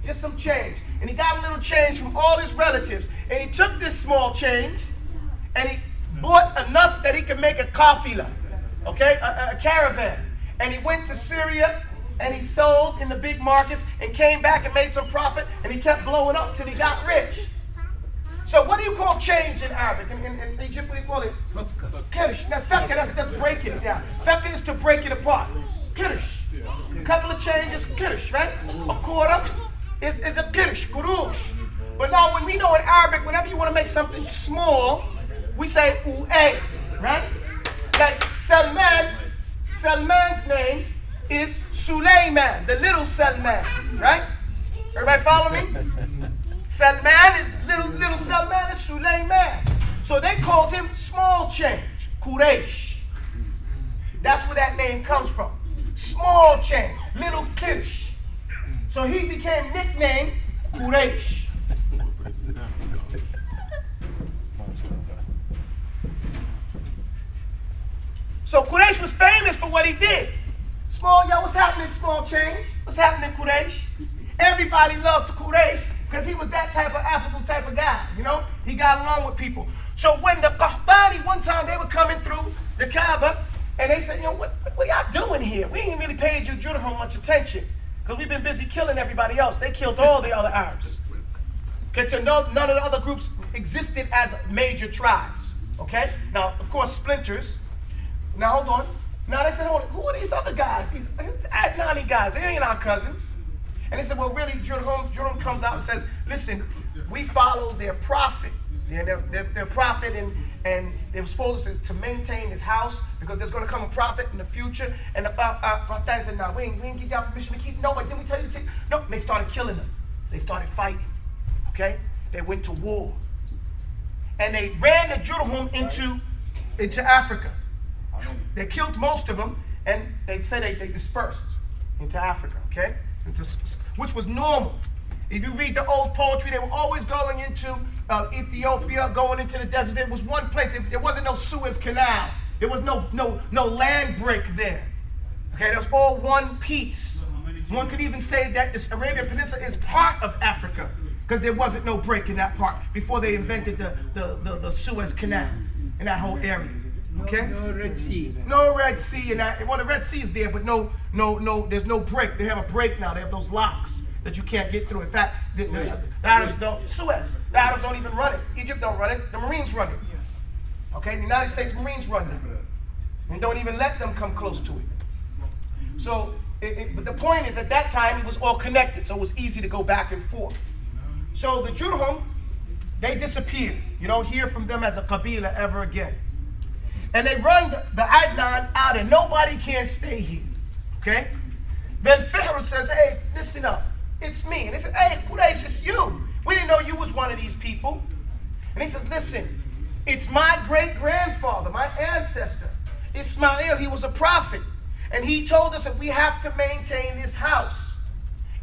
just some change. And he got a little change from all his relatives. And he took this small change and he bought enough that he could make a kafila, okay, a caravan. And he went to Syria and he sold in the big markets and came back and made some profit and he kept blowing up till he got rich. So what do you call change in Arabic? In Egypt, what do you call it? Kirish. Now, fakka, that's breaking it down. Fakka is to break it apart. Kirish. A couple of changes, kirish, right? A quarter is a kirish, kurush. But now when we know in Arabic, whenever you want to make something small, we say u'ay, right? Like Salman's name is Suleiman, the little Salman, right? Everybody follow me? Salman is little Salman is Suleiman. So they called him small change, Quraysh. That's where that name comes from. Small change, little Kirsh. So he became nicknamed Quraysh. So Quraysh was famous for what he did. What's happening, small change? What's happening, Quraysh? Everybody loved Quraysh because he was that type of affable type of guy, you know? He got along with people. So when the Qahtani, one time they were coming through the Kaaba, and they said, what are y'all doing here? We ain't really paid you Jurhum much attention because we've been busy killing everybody else. They killed all the other Arabs. Okay, so none of the other groups existed as major tribes, okay? Now, of course, splinters. Now, hold on. Now, they said, who are these other guys? These Adnani guys. They ain't our cousins. And they said, well, really, Jurhum comes out and says, listen, we follow their prophet. Their prophet, and they were supposed to maintain his house because there's going to come a prophet in the future. And the Qahtani said, no, we ain't give y'all permission to keep. No, but didn't we tell you to take? No, and they started killing them. They started fighting. Okay? They went to war. And they ran the Jurhum into Africa. They killed most of them, and they said they dispersed into Africa, okay? Which was normal. If you read the old poetry, they were always going into Ethiopia, going into the desert. There was one place. There wasn't no Suez Canal. There was no land break there. Okay, there was all one piece. One could even say that this Arabian Peninsula is part of Africa because there wasn't no break in that part before they invented the Suez Canal in that whole area. Okay? No Red Sea. No Red Sea in that. Well, the Red Sea is there, but no, there's no break. They have a break now. They have those locks that you can't get through. In fact, the Arabs don't. Suez. The Arabs don't even run it. Egypt don't run it. The Marines run it. Okay? The United States Marines run it. And don't even let them come close to it. So, but the point is, at that time, it was all connected, so it was easy to go back and forth. So the Jurhum, they disappeared. You don't hear from them as a Qabila ever again. And they run the Adnan out, and nobody can stay here. Okay? Then Pharaoh says, hey, listen up. It's me. And they said, hey, Quraysh, it's you. We didn't know you was one of these people. And he says, listen, it's my great-grandfather, my ancestor, Ismail. He was a prophet. And he told us that we have to maintain this house.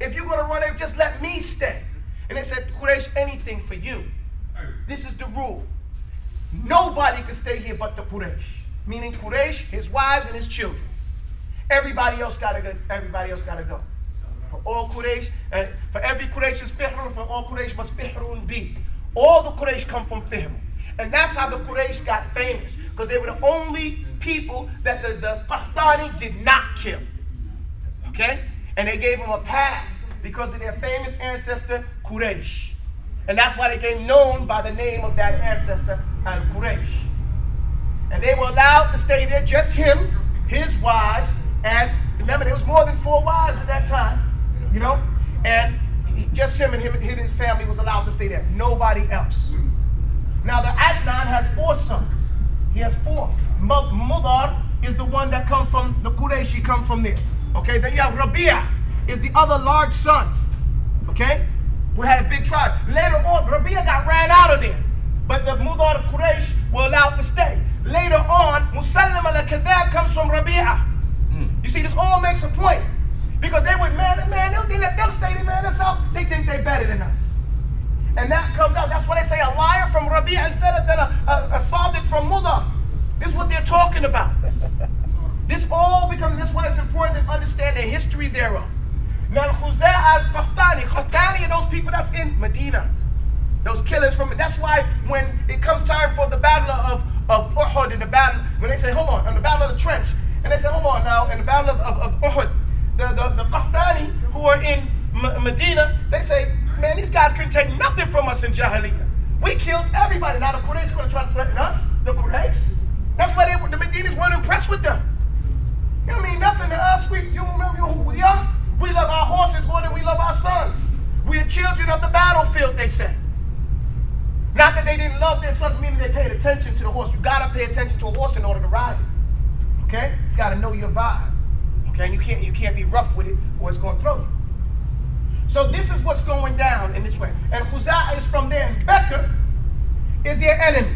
If you're going to run it, just let me stay. And they said, Quraysh, anything for you. This is the rule. Nobody can stay here but the Quraysh. Meaning Quraysh, his wives, and his children. Everybody else gotta go. Everybody else gotta go. For all Quraysh, for every Quraysh is Fihrun, for all Quraysh must Fihrun be. All the Quraysh come from Fihr. And that's how the Quraysh got famous. Because they were the only people that the Qahtani did not kill. Okay? And they gave them a pass because of their famous ancestor, Quraysh. And that's why they became known by the name of that ancestor, Al-Quraysh. And they were allowed to stay there, just him, his wives, and remember there was more than 4 wives at that time, you know? And just him and his family was allowed to stay there, nobody else. Now the Adnan has 4 sons. He has 4. Mudar is the one that comes from the Quraysh, he comes from there. Okay, then you have Rabi'a, is the other large son. Okay? We had a big tribe. Later on, Rabi'a got ran out of there. But the Mudar of Quraysh were allowed to stay. Later on, Musallam al-Kadhab comes from Rabi'a. You see, this all makes a point. Because they would, they let them stay there, man. That's how they think they're better than us. And that comes out. That's why they say a liar from Rabi'a is better than a Sadiq from Mudar. This is what they're talking about. This all becomes, that's why it's important to understand the history thereof. Now, Khuza'ah is Qahtani are those people that's in Medina. Those killers from it. That's why when it comes time for the battle of Uhud, in the battle, when they say, hold on, in the battle of the trench, and they say, hold on now, in the battle of Uhud, the Qahtani who are in Medina, they say, man, these guys couldn't take nothing from us in Jahiliyyah. We killed everybody. Now the Quraysh are going to try to threaten us, the Quraysh. That's why the Medinas weren't impressed with them. You don't mean nothing to us. You remember who we are? We love our horses more than we love our sons. We are children of the battlefield, they said. Not that they didn't love their sons, meaning they paid attention to the horse. You got to pay attention to a horse in order to ride it. Okay? It's got to know your vibe. Okay? Okay, you can't be rough with it or it's going to throw you. So this is what's going down in this way. And Khuza'ah is from there, and Bekr is their enemy.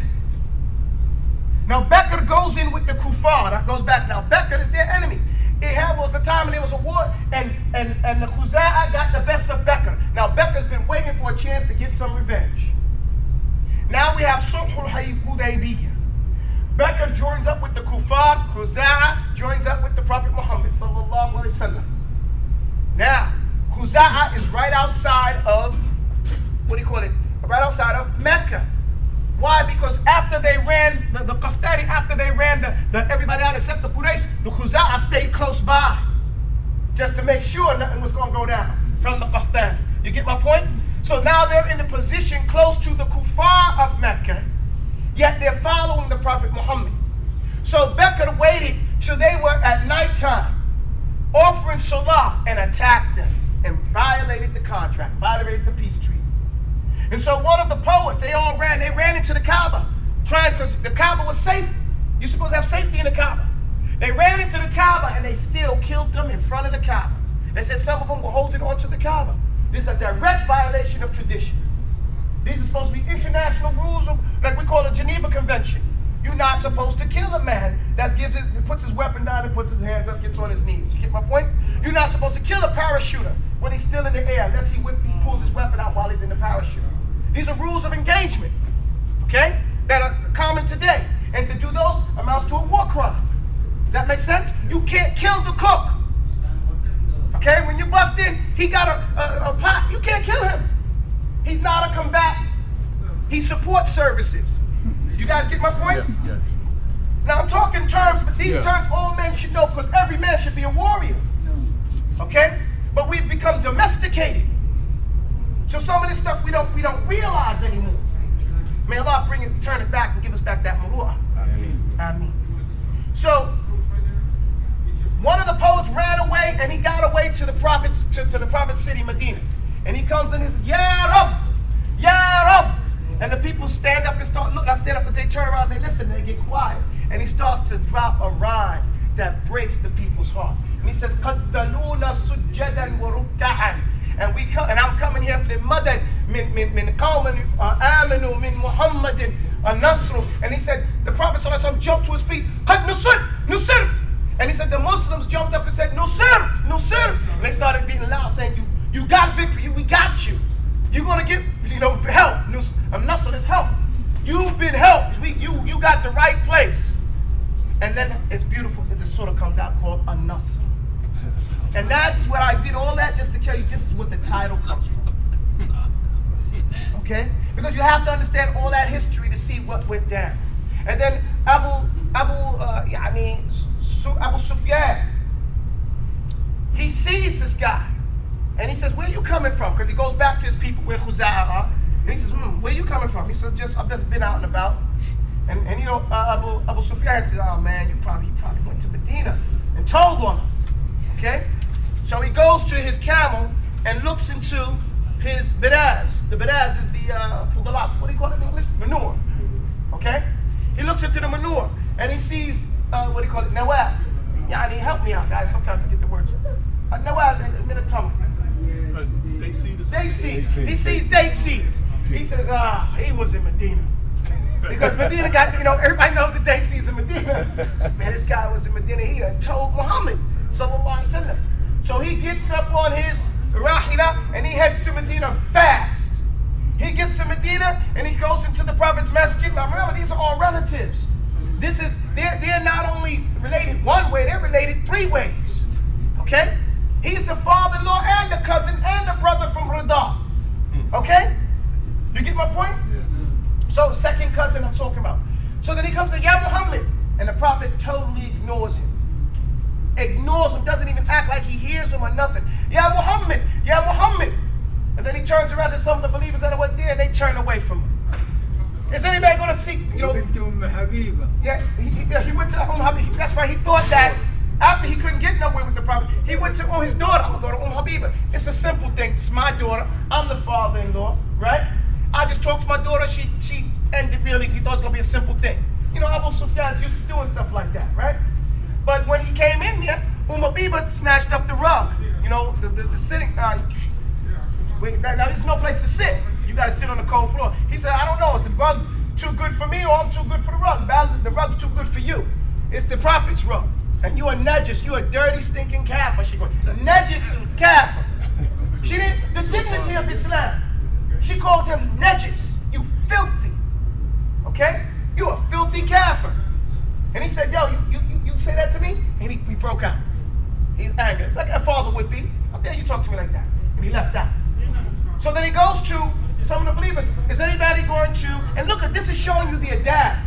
Now Bekr goes in with the Kuffar. That goes back now. Bekr is their enemy. It was a time when there was a war, and the Khuza'ah got the best of Bekr. Now Bekr's been waiting for a chance to get some revenge. Now we have Sulhul Hudaybiyah. Bekr joins up with the Kuffar. Khuza'ah joins up with the Prophet Muhammad sallallahu alaihi wasallam. Now Khuza'ah is right outside of, right outside of Mecca. Why? Because after they ran, the Qahtani, after they ran the everybody out except the Quraysh, the Khuza'ah stayed close by, just to make sure nothing was going to go down from the Qahtani. You get my point? So now they're in a position close to the Kuffar of Mecca, yet they're following the Prophet Muhammad. So Bekr waited till they were at nighttime, offering salah, and attacked them, and violated the contract, violated the peace treaty. And so one of the poets, they ran into the Kaaba, because the Kaaba was safe. You're supposed to have safety in the Kaaba. They ran into the Kaaba and they still killed them in front of the Kaaba. They said some of them were holding on to the Kaaba. This is a direct violation of tradition. These are supposed to be international rules, like we call the Geneva Convention. You're not supposed to kill a man that puts his weapon down and puts his hands up, gets on his knees. You get my point? You're not supposed to kill a parachuter when he's still in the air, unless he pulls his weapon out while he's in the parachute. These are rules of engagement, okay, that are common today. And to do those amounts to a war crime. Does that make sense? You can't kill the cook. Okay, when you bust in, he got a pot, you can't kill him. He's not a combatant. He supports services. You guys get my point? Yeah. Now I'm talking terms, but these terms all men should know, because every man should be a warrior. Okay? But we've become domesticated. So some of this stuff we don't realize anymore. May Allah turn it back and give us back that muru'ah. Ameen. So one of the poets ran away, and he got away to the prophet's city, Medina. And he comes and he says, Ya Rab, Ya Rab. And the people stand up and start looking. I stand up and they turn around and they listen and they get quiet. And he starts to drop a rhyme that breaks the people's heart. And he says, Qaddaluna sujjadan wa rukka'an. And I'm coming here for the madad min qawman amanu min Muhammadin an-nasr. And he said, the Prophet ﷺ jumped to his feet, Qad nusirt. And he said, the Muslims jumped up and said, Nusirt. And they started being loud, saying, you got victory, we got you. You're going to get, help. An-nasr is help. You've been helped. You got the right place. And then it's beautiful that this sort of comes out called an-nasr. And that's what I did all that just to tell you this is what the title comes from. Okay? Because you have to understand all that history to see what went down. And then Abu Sufyan, he sees this guy. And he says, where you coming from? Because he goes back to his people where Khuza'ah are. And he says, where you coming from? He says, I've just been out and about. And Abu Sufyan says, oh man, he probably went to Medina and told on us. Okay? So he goes to his camel and looks into his biraz. The biraz is the fudalat. What do you call it in English? Manure. Okay? He looks into the manure and he sees nawab. Yani, help me out, guys. Sometimes I get the words. Nawab in a tongue. Date seeds. Date seeds. He sees date seeds. He says, he was in Medina. Because Medina got, everybody knows the date seeds in Medina. Man, this guy was in Medina. He done told Muhammad, sallallahu alaihi wasallam. So he gets up on his rahila and he heads to Medina fast. He gets to Medina and he goes into the Prophet's masjid. Now remember, these are all relatives. They're not only related one way, they're related three ways. Okay? He's the father-in-law and the cousin and the brother from Rida. Okay? You get my point? Yes. So second cousin I'm talking about. So then he comes to Ya Muhammad, and the Prophet totally ignores him. Doesn't even act like he hears him or nothing. Ya Muhammad, Ya Muhammad. And then he turns around to some of the believers that were there and they turn away from him. Is anybody going to seek, Yeah, he went to Habib. That's why he thought that after he couldn't get nowhere with the Prophet, he went to his daughter. I'm going to go to Habiba. It's a simple thing. It's my daughter. I'm the father-in-law, right? I just talked to my daughter. She ended really. He thought it was going to be a simple thing. Abu Sufyan used to doing stuff like that, right? But when he came in there, Habiba snatched up the rug. You know, the sitting. Now there's no place to sit. You got to sit on the cold floor. He said, I don't know, is the rug too good for me or I'm too good for the rug? The rug's too good for you. It's the Prophet's rug. And you are najis, you a dirty, stinking kafir. She going, najis kafir. She didn't, the dignity of Islam. She called him najis, you filthy. Okay? You a filthy kafir. And he said, yo, you say that to me? And he broke out. He's angry. Like a father would be. How dare you talk to me like that? And he left out. So then he goes to some of the believers. Is anybody going to, and look, this is showing you the adab.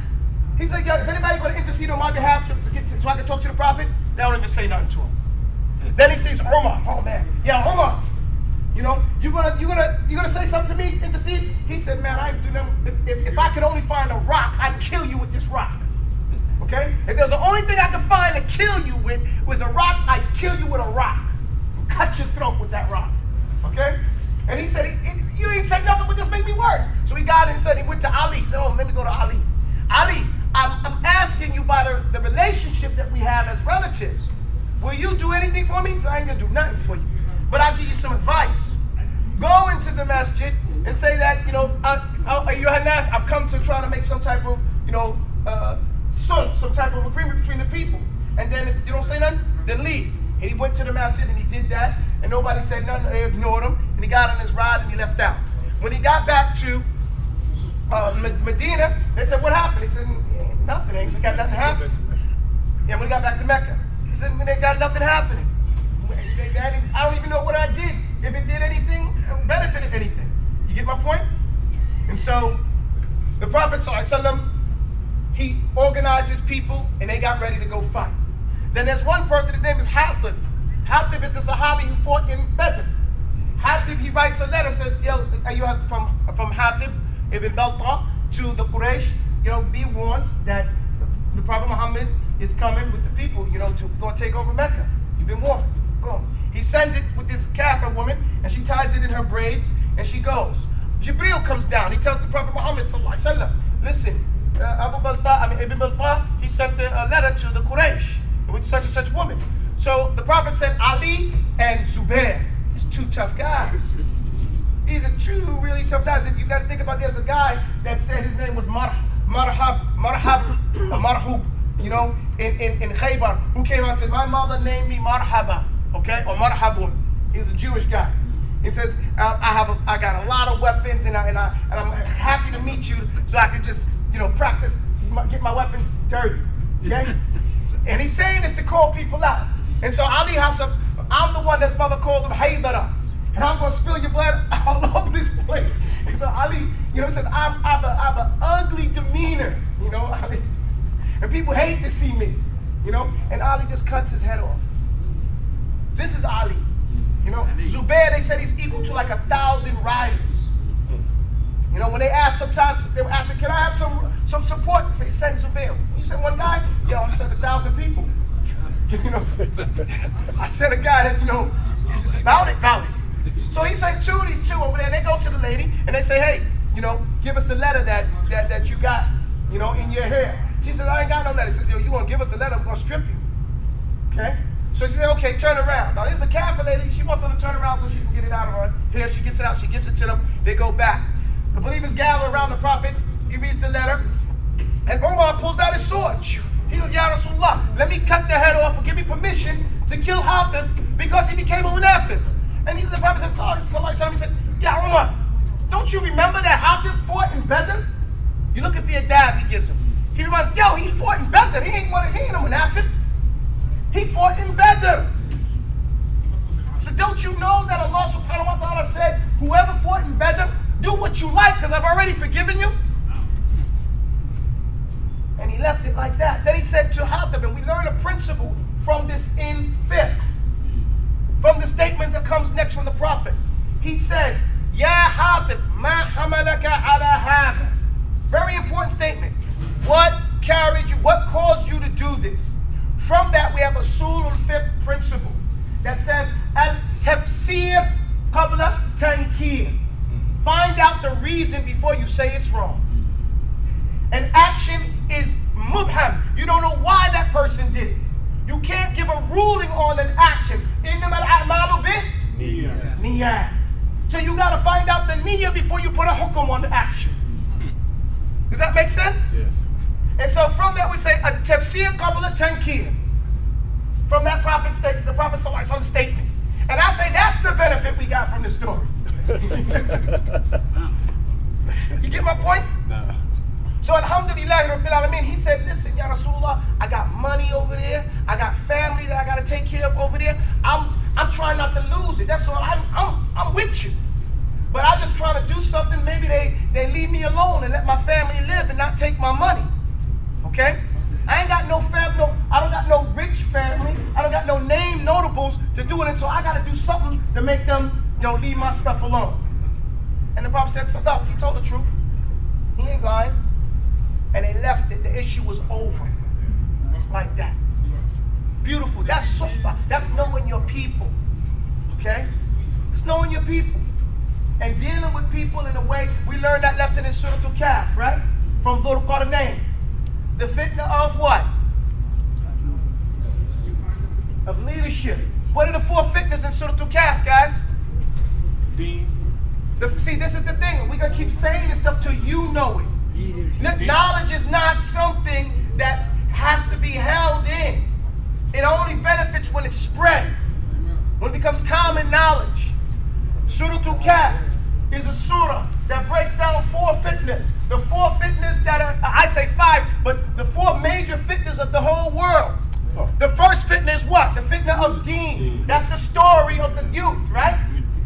He said, yo, is anybody going to intercede on my behalf so I can talk to the Prophet? They don't even say nothing to him. Then he sees Umar. Oh man, yeah, Umar. You know, you gonna say something to me, intercede? He said, man, I do never. If I could only find a rock, I'd kill you with this rock. Okay? If there's the only thing I could find to kill you with was a rock, I'd kill you with a rock. Cut your throat with that rock. Okay? And he said, you ain't said nothing, but just make me worse. So he got in and said, he went to Ali. He said, oh, let me go to Ali. Ali, I'm asking you about the relationship that we have as relatives. Will you do anything for me? He said, I ain't gonna do nothing for you. But I'll give you some advice. Go into the masjid and say that, you know, I've come to try to make some type of, you know, some type of agreement between the people. And then if you don't say nothing, then leave. And he went to the masjid and he did that, and nobody said nothing. They ignored him, and he got on his ride and he left out. When he got back to Medina, they said, what happened? He said, nothing. Ain't got nothing happening. Yeah, when he got back to Mecca, he said, they got nothing happening. I don't even know what I did. If it did anything, benefited anything. You get my point? And so, the Prophet ﷺ, he organized his people and they got ready to go fight. Then there's one person, his name is Hatib. Hatib is the Sahabi who fought in Badr. Hatib, he writes a letter, says, yo, you have from Hatib ibn Balta to the Quraysh, you know, be warned that the Prophet Muhammad is coming with the people, you know, to go take over Mecca. You've been warned. Go. He sends it with this kafir woman, and she ties it in her braids, and she goes. Jibreel comes down. He tells the Prophet Muhammad, listen, Ibn Balta, he sent a letter to the Quraysh with such and such woman. So the Prophet said Ali and Zubair. These two tough guys. These are two really tough guys. And you got to think about, there's a guy that said his name was Marhub, you know, in Khaybar, who came out and said, my mother named me Marhaba, okay, or Marhabun. He's a Jewish guy. He says, I got a lot of weapons, and I'm happy to meet you, so I can just, you know, practice, get my weapons dirty, okay? And he's saying this to call people out. And so Ali hops up. I'm the one that's mother called him Haydara, and I'm gonna spill your blood all over this place. And so Ali, you know, he says, I have an ugly demeanor, you know, Ali. And people hate to see me, you know, and Ali just cuts his head off. This is Ali. You know, Zubair, they said he's equal to like 1,000 riders. You know, when they ask, sometimes they were asking, can I have some support? They say, send Zubair. You send one guy? Yeah, I sent 1,000 people. You know, I sent a guy that, you know, it's about it. So he sent these two over there, and they go to the lady, and they say, hey, you know, give us the letter that you got, you know, in your hair. She says, I ain't got no letter. She says, yo, you gonna give us the letter, I'm gonna strip you. Okay? So she said, okay, turn around. Now, there's a kafir lady. She wants them to turn around so she can get it out of her hair. She gets it out. She gives it to them. They go back. The believers gather around the Prophet. He reads the letter. And Umar pulls out his sword. He says, Ya Rasulullah, let me cut the head off or give me permission to kill Hatib because he became a munafiq. And the Prophet said, he said, Ya Umar, don't you remember that Hatib fought in Badr? You look at the adab he gives him. He reminds, yo, he fought in Badr. He ain't a munafiq. He fought in Badr. So don't you know that Allah subhanahu wa ta'ala said, whoever fought in Badr, do what you like because I've already forgiven you? And he left it like that. Then he said to Hatib, and we learn a principle from this in fiqh, from the statement that comes next from the Prophet. He said, Ya Hatib, ma hamalaka ala hadha. Very important statement. What carried you, what caused you to do this? From that, we have a usul al-fiqh principle that says, al-tafseer qabla tankir. Find out the reason before you say it's wrong. An action is mubham. You don't know why that person did it. You can't give a ruling on an action. إِنَّمَا الْأَعْمَالُ بِالنِّيَّاتِ. So you got to find out the niyyah before you put a hukum on the action. Does that make sense? Yes. And so from that we say a tafseer qabla tankir. From that the Prophet ﷺ statement. And I say that's the benefit we got from the story. You get my point? Nah. So alhamdulillah Rabbil Alameen, he said, listen, Ya Rasulullah, I got money over there. I got family that I got to take care of over there. I'm trying not to lose it. That's all. I'm with you. But I'm just trying to do something. Maybe they leave me alone and let my family live and not take my money. Okay? I ain't got no family. I don't got no rich family. I don't got no name notables to do it. And so I got to do something to make them, leave my stuff alone. And the Prophet said, Sadaq, he told the truth. He ain't lying. And they left it. The issue was over. Like that. Beautiful. That's suhbah. That's knowing your people. Okay? It's knowing your people. And dealing with people in a way. We learned that lesson in Surah Al-Kahf, right? From Dhul Qarnayn. The fitna of what? Of leadership. What are the 4 fitnas in Surah Al-Kahf, guys? See, this is the thing. We're going to keep saying this stuff till you know it. Knowledge is not something that has to be held in. It only benefits when it's spread. When it becomes common knowledge. Surah Al-Kahf is a surah that breaks down 4 fitnas. The 4 fitnas that are, I say 5, but the 4 major fitnas of the whole world. The first fitna is what? The fitna of deen. That's the story of the youth, right?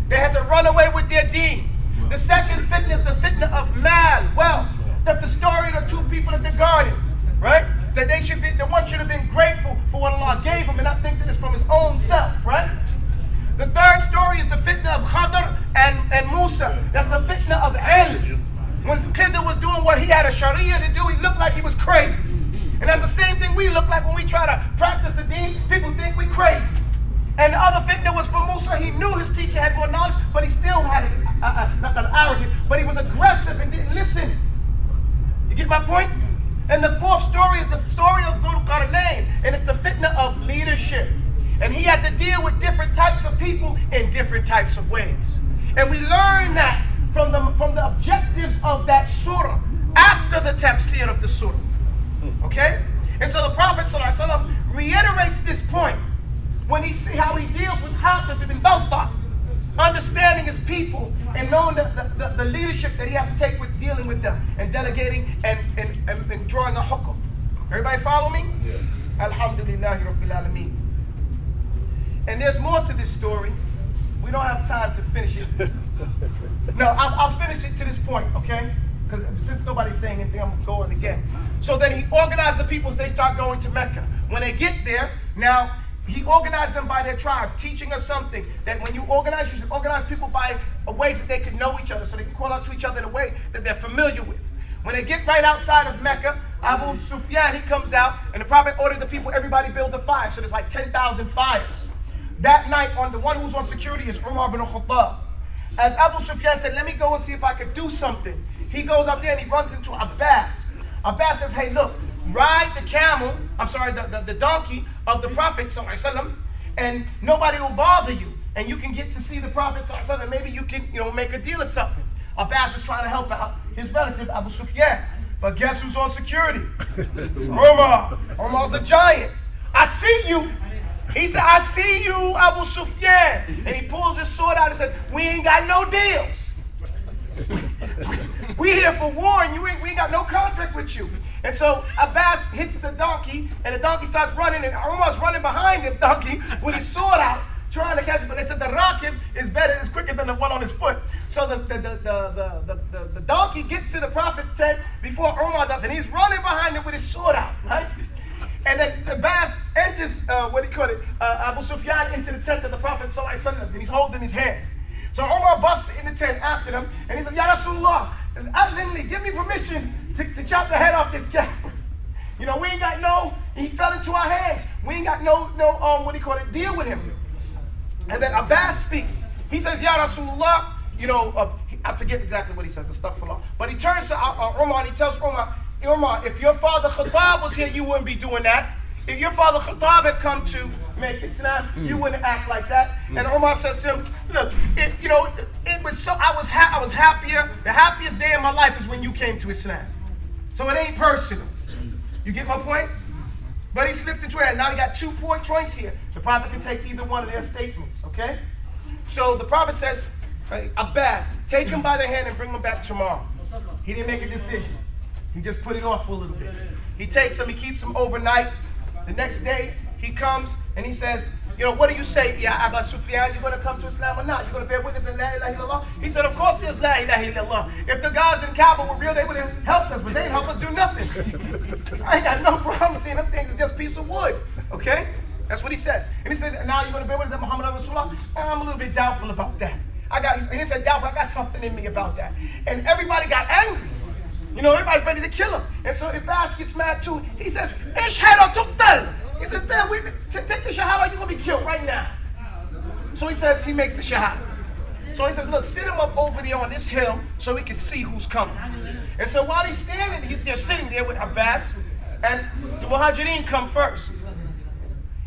They had to run away with their deen. The second fitna is the fitna of mal, wealth. That's the story of the 2 people at the garden, right? That the one should have been grateful for what Allah gave him and not think that it's from his own self, right? The third story is the fitna of Khadr and Musa. That's the fitna of ilm. When Khidr was doing what he had a sharia to do, he looked like he was crazy. And that's the same thing we look like when we try to practice the deen. People think we crazy. And the other fitna was for Musa. He knew his teacher had more knowledge, but he still had not arrogant, but he was aggressive and didn't listen. You get my point? And the 4th story is the story of Dhul Qarnayn, and it's the fitna of leadership. And he had to deal with different types of people in different types of ways. And we learn that from the objectives of that surah after the tafsir of the surah. Okay? And so the Prophet ﷺ reiterates this point when he see how he deals with Hatib ibn Balta, understanding his people and knowing the leadership that he has to take with dealing with them and delegating and drawing a hukum. Everybody follow me? Yes. Alhamdulillahi Rabbil Alameen. And there's more to this story. We don't have time to finish it. No, I'll finish it to this point, okay? Because since nobody's saying anything, I'm going again. So then he organized the people so they start going to Mecca. When they get there, now he organized them by their tribe, teaching us something that when you should organize people by ways that they can know each other, so they can call out to each other in a way that they're familiar with. When they get right outside of Mecca, Abu Sufyan, he comes out, and the Prophet ordered the people, everybody build a fire. So there's like 10,000 fires. That night, the one who's on security is Umar bin Khattab. As Abu Sufyan said, let me go and see if I could do something. He goes out there and he runs into Abbas. Abbas says, hey, look, ride the donkey of the Prophet ﷺ, and nobody will bother you. And you can get to see the Prophet ﷺ, and maybe you can, make a deal or something. Abbas is trying to help out his relative, Abu Sufyan. But guess who's on security? Umar. Umar's a giant. I see you. He said, I see you, Abu Sufyan. And he pulls his sword out and said, we ain't got no deals. We here for war, and we ain't got no contract with you. And so Abbas hits the donkey, and the donkey starts running, and Umar's running behind him, donkey, with his sword out, trying to catch him. But they said the rakib is quicker than the one on his foot. So the donkey gget's to the Prophet's tent before Umar does, and he's running behind him with his sword out, right? And then Abbas enters, Abu Sufyan into the tent of the Prophet ﷺ, and he's holding his hand. So Umar busts in the tent after them, and he says, Ya Rasulullah, give me permission to chop the head off this guy. We ain't got he fell into our hands. We ain't got no deal with him. And then Abbas speaks. He says, Ya Rasulullah, I forget exactly what he says, astaghfirullah. But he turns to Umar and he tells Umar, if your father Khattab was here, you wouldn't be doing that. If your father Khattab had come to make Islam, you wouldn't act like that. And Omar says to him, look, it was so, I was happier. The happiest day of my life is when you came to Islam. So it ain't personal. You get my point? But he slipped into it. Now he got 2 points here. The Prophet can take either one of their statements, okay? So the Prophet says, Abbas, take him by the hand and bring him back tomorrow. He didn't make a decision. He just put it off for a little bit. He takes him, he keeps him overnight. The next day, he comes and he says, what do you say, Ya Abu Sufyan? You going to come to Islam or not? You going to bear witness to La ilaha illallah? He said, of course there's La ilaha illallah. If the gods in Kaaba were real, they would have helped us, but they didn't help us do nothing. I ain't got no problem seeing them things. It's just a piece of wood, okay? That's what he says. And he said, now you're going to bear witness to Muhammad Rasulullah? I'm a little bit doubtful about that. And he said, doubtful, I got something in me about that. And everybody got angry. Everybody's ready to kill him. And so Abbas gets mad too. He says, Ishhad or tuqtal. He said, man, take the shahada, you're going to be killed right now. So he says, he makes the shahada. So he says, look, sit him up over there on this hill so we can see who's coming. And so while he's standing, they're sitting there with Abbas, and the Muhajirin come first.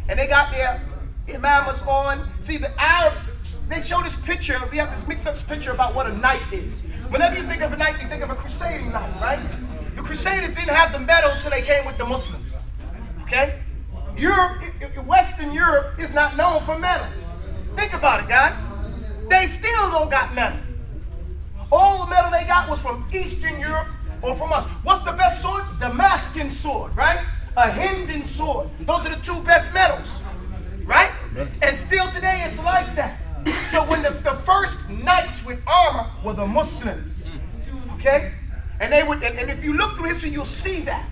And they got their imamas on. See, the Arabs, they show this picture, we have this mixed up picture about what a knight is. Whenever you think of a knight, you think of a crusading knight, right? The Crusaders didn't have the medal until they came with the Muslims, okay? Western Europe is not known for metal. Think about it, guys. They still don't got metal. All the metal they got was from Eastern Europe or from us. What's the best sword? Damascus sword, right? A Hindu sword. Those are the 2 best metals, right? And still today it's like that. So when the first knights with armor were the Muslims, okay? And if you look through history, you'll see that.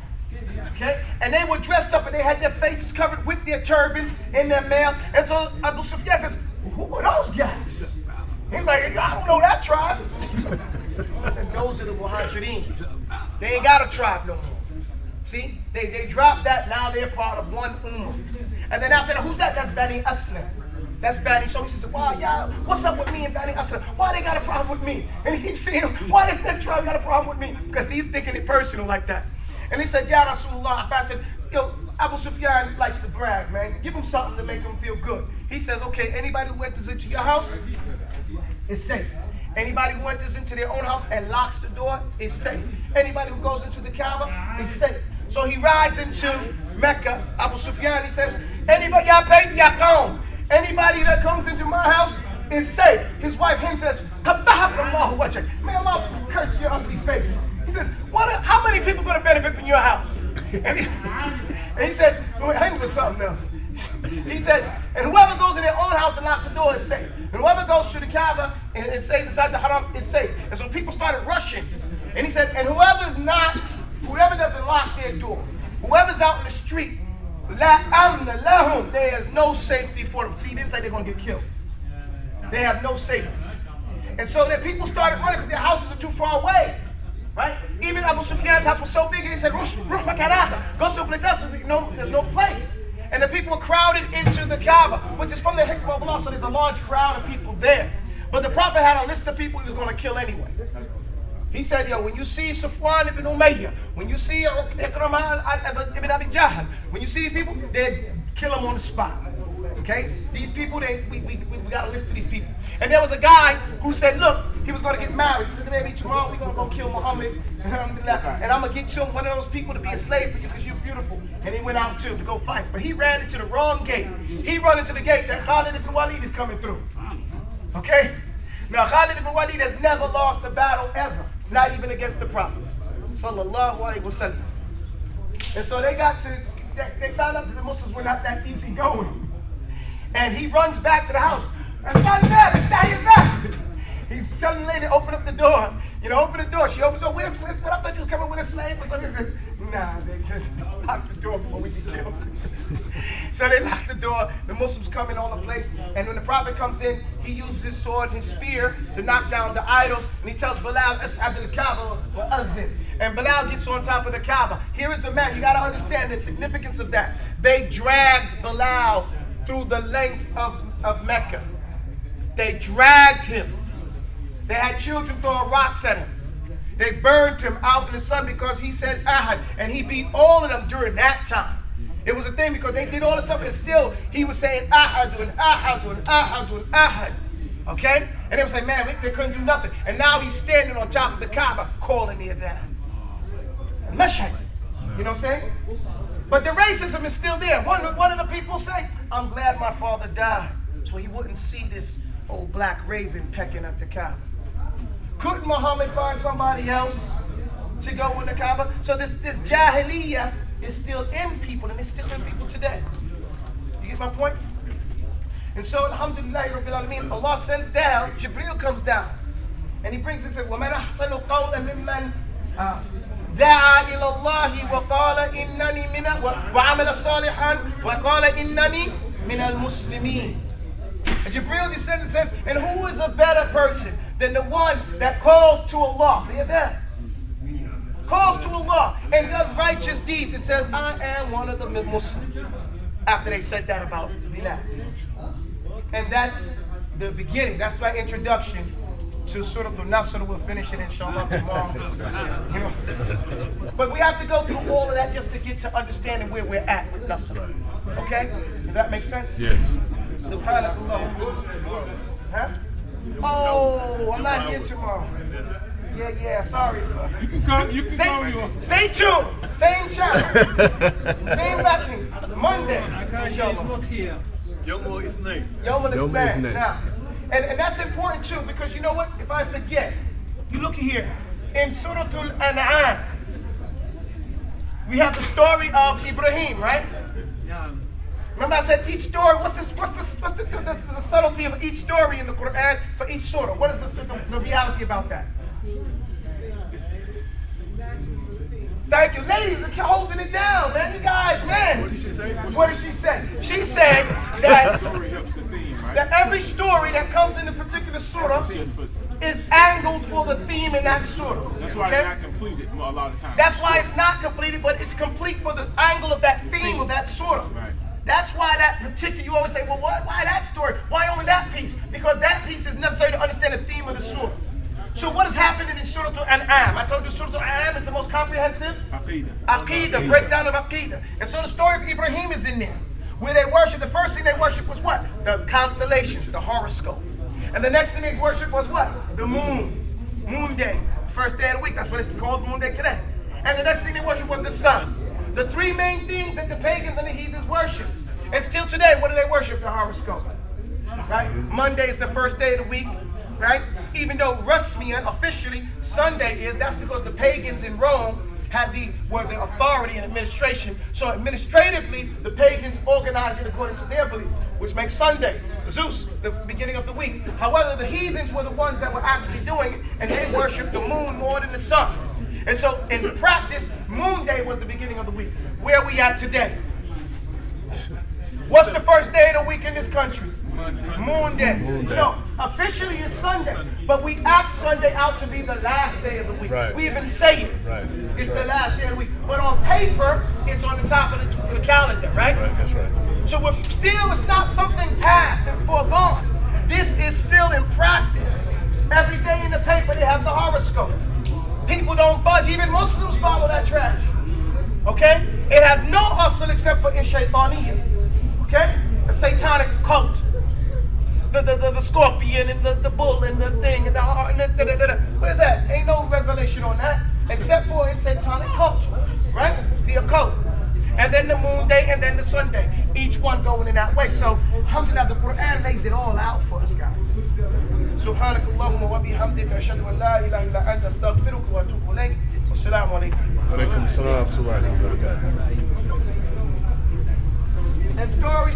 Okay? And they were dressed up and they had their faces covered with their turbans in their mail. And so Abu Sufyan says, who are those guys? He was like, I don't know that tribe. I said, those are the Muhajirin. They ain't got a tribe no more. See? They dropped that, now they're part of one ummah. And then after that, who's that? That's Bani Aslam. That's Bani. So he says, wow, yeah, what's up with me and Bani Aslam? Why they got a problem with me? And he keeps saying, why does that tribe got a problem with me? Because he's thinking it personal like that. And he said, Ya Rasulullah. Abbas said, Abu Sufyan likes to brag, man. Give him something to make him feel good. He says, okay, anybody who enters into your house is safe. Anybody who enters into their own house and locks the door is safe. Anybody who goes into the Kaaba is safe. So he rides into Mecca, Abu Sufyan, he says, anybody that comes into my house is safe. His wife Hind says, may Allah curse your ugly face. He says, how many people are going to benefit from your house? And he says, Hind was something else. He says, and whoever goes in their own house and locks the door is safe. And whoever goes to the Kaaba and stays inside the Haram is safe. And so people started rushing. And he said, and whoever doesn't lock their door, whoever's out in the street, there is no safety for them. See, he didn't say they're going to get killed. They have no safety. And so then people started running because their houses are too far away. Right? Even Abu Sufyan's house was so big, he said, go someplace else. There's no place. And the people were crowded into the Kaaba, which is from the Hikmah of Allah, so there's a large crowd of people there. But the Prophet had a list of people he was going to kill anyway. He said, when you see Safwan ibn Umayyah, when you see Ikramah ibn Abi Jahl, when you see these people, they kill them on the spot. Okay? These people, we got a list of these people. And there was a guy who said, look, he was going to get married. He said, maybe tomorrow we're going to go kill Muhammad. And I'm going to get you one of those people to be a slave for you because you're beautiful. And he went out too to go fight. But he ran into the wrong gate. He ran into the gate that Khalid ibn Walid is coming through. Okay? Now Khalid ibn Walid has never lost a battle ever. Not even against the Prophet. Sallallahu alaihi wasallam. And so they found out that the Muslims were not that easy going. And he runs back to the house. He's telling the lady, open up the door. Open the door. She opens the door. Where's what? I thought you was coming with a slave or something. He says, nah, they just lock the door before we get killed. So they lock the door. The Muslims come in all the place. And when the Prophet comes in, he uses his sword and his spear to knock down the idols. And he tells Bilal, and Bilal gets on top of the Kaaba. Here is the man. You got to understand the significance of that. They dragged Bilal through the length of Mecca. They dragged him. They had children throwing rocks at him. They burned him out in the sun because he said Ahad, and he beat all of them during that time. It was a thing because they did all this stuff, and still he was saying ahadun, ahadun, ahadun, ahad. Okay? And they was like, man, they couldn't do nothing. And now he's standing on top of the Kaaba calling the adhan. Mashhad. You know what I'm saying? But the racism is still there. One of the people say, I'm glad my father died so he wouldn't see this old black raven pecking at the Kaaba. Couldn't Muhammad find somebody else to go in the Kaaba? So this jahiliyyah is still in people, and it's still in people today. You get my point? And so, alhamdulillah, Rabbil Alameen, Allah sends down, Jibreel comes down, and he brings and says, وَمَنْ أَحْسَنُ قَوْلًا مِمَّنْ دَعَا إِلَى اللَّهِ وَقَالَ إِنَّنِي مِنَ وَعَمَلَ صَالِحًا وَقَالَ إِنَّنِي مِنَ الْمُسْلِمِينَ. And Jibreel descends and says, and who is a better person than the one that calls to Allah? Hear that? Calls to Allah and does righteous deeds and says, I am one of the Muslims. After they said that about Bilal. And that's the beginning. That's my introduction to Surah Al-Nasr. We'll finish it inshallah tomorrow. You know. But we have to go through all of that just to get to understanding where we're at with Nasr. Okay? Does that make sense? Yes. Subhanallah. Huh? Oh, I'm not here tomorrow. Yeah, sorry, sir. You can go. Stay tuned. Same channel. Same backing. Monday. Inshallah. Not here. Yom al-Ithnain. Now, and that's important too, because you know what? If I forget, you look here in Surah Al-An'am, we have the story of Ibrahim, right? Yeah. Remember I said each story. What's the subtlety of each story in the Quran for each surah? What is the reality about that? Thank you. Ladies are holding it down, man. You guys, man. What did she say? What did she say? She said that, Story helps the theme, right? that every story that comes in a particular surah is angled for the theme in that surah. That's why Okay? it's not completed a lot of times. That's why it's not completed, but it's complete for the angle of that theme of that surah. Right. That's why that particular, you always say, well, why that story? Why only that piece? Because that piece is necessary to understand the theme of the surah. So what is happening in Surah Al-An'am? I told you Surah Al-An'am is the most comprehensive Aqidah, breakdown of Aqidah. And so the story of Ibrahim is in there, where they worship. The first thing they worship was what? The constellations, the horoscope. And the next thing they worship was what? The moon. Moon day, first day of the week. That's what it's called, Moon Day today. And the next thing they worship was the sun. The three main things that the pagans and the heathens worship. And still today, what do they worship? The horoscope. Right? Monday is the first day of the week. Right? Even though Rasmiyan, officially, Sunday is, that's because the pagans in Rome were the authority and administration. So administratively, the pagans organized it according to their belief, which makes Sunday, Zeus, the beginning of the week. However, the heathens were the ones that were actually doing it, and they worshiped the moon more than the sun. And so in practice, Moon Day was the beginning of the week. Where are we at today? What's the first day of the week in this country? Moon Day. No, officially it's Sunday, but we act Sunday out to be the last day of the week. Right. We even say it. Right. It's the last day of the week. But on paper, it's on the top of the calendar, right? Right, that's right. So it's not something past and foregone. This is still in practice. Every day in the paper, they have the horoscope. People don't budge. Even Muslims follow that trash. Okay? It has no asl except for in shaytaniyah. Okay? A satanic cult. The scorpion and the bull and the thing and the heart and the Where's that? Ain't no revelation on that. Except for in satanic culture. Right? The occult. And then the moon day and then the Sunday. Each one going in that way. So, alhamdulillah, the Quran lays it all out for us, guys. سبحانك اللهم وبحمدك أشهد أن لا إله إلا أنت أستغفرك وأتوب إليك والسلام عليكم. Wa alaikum salam wa rahmatullahi wa barakatuh. And stories.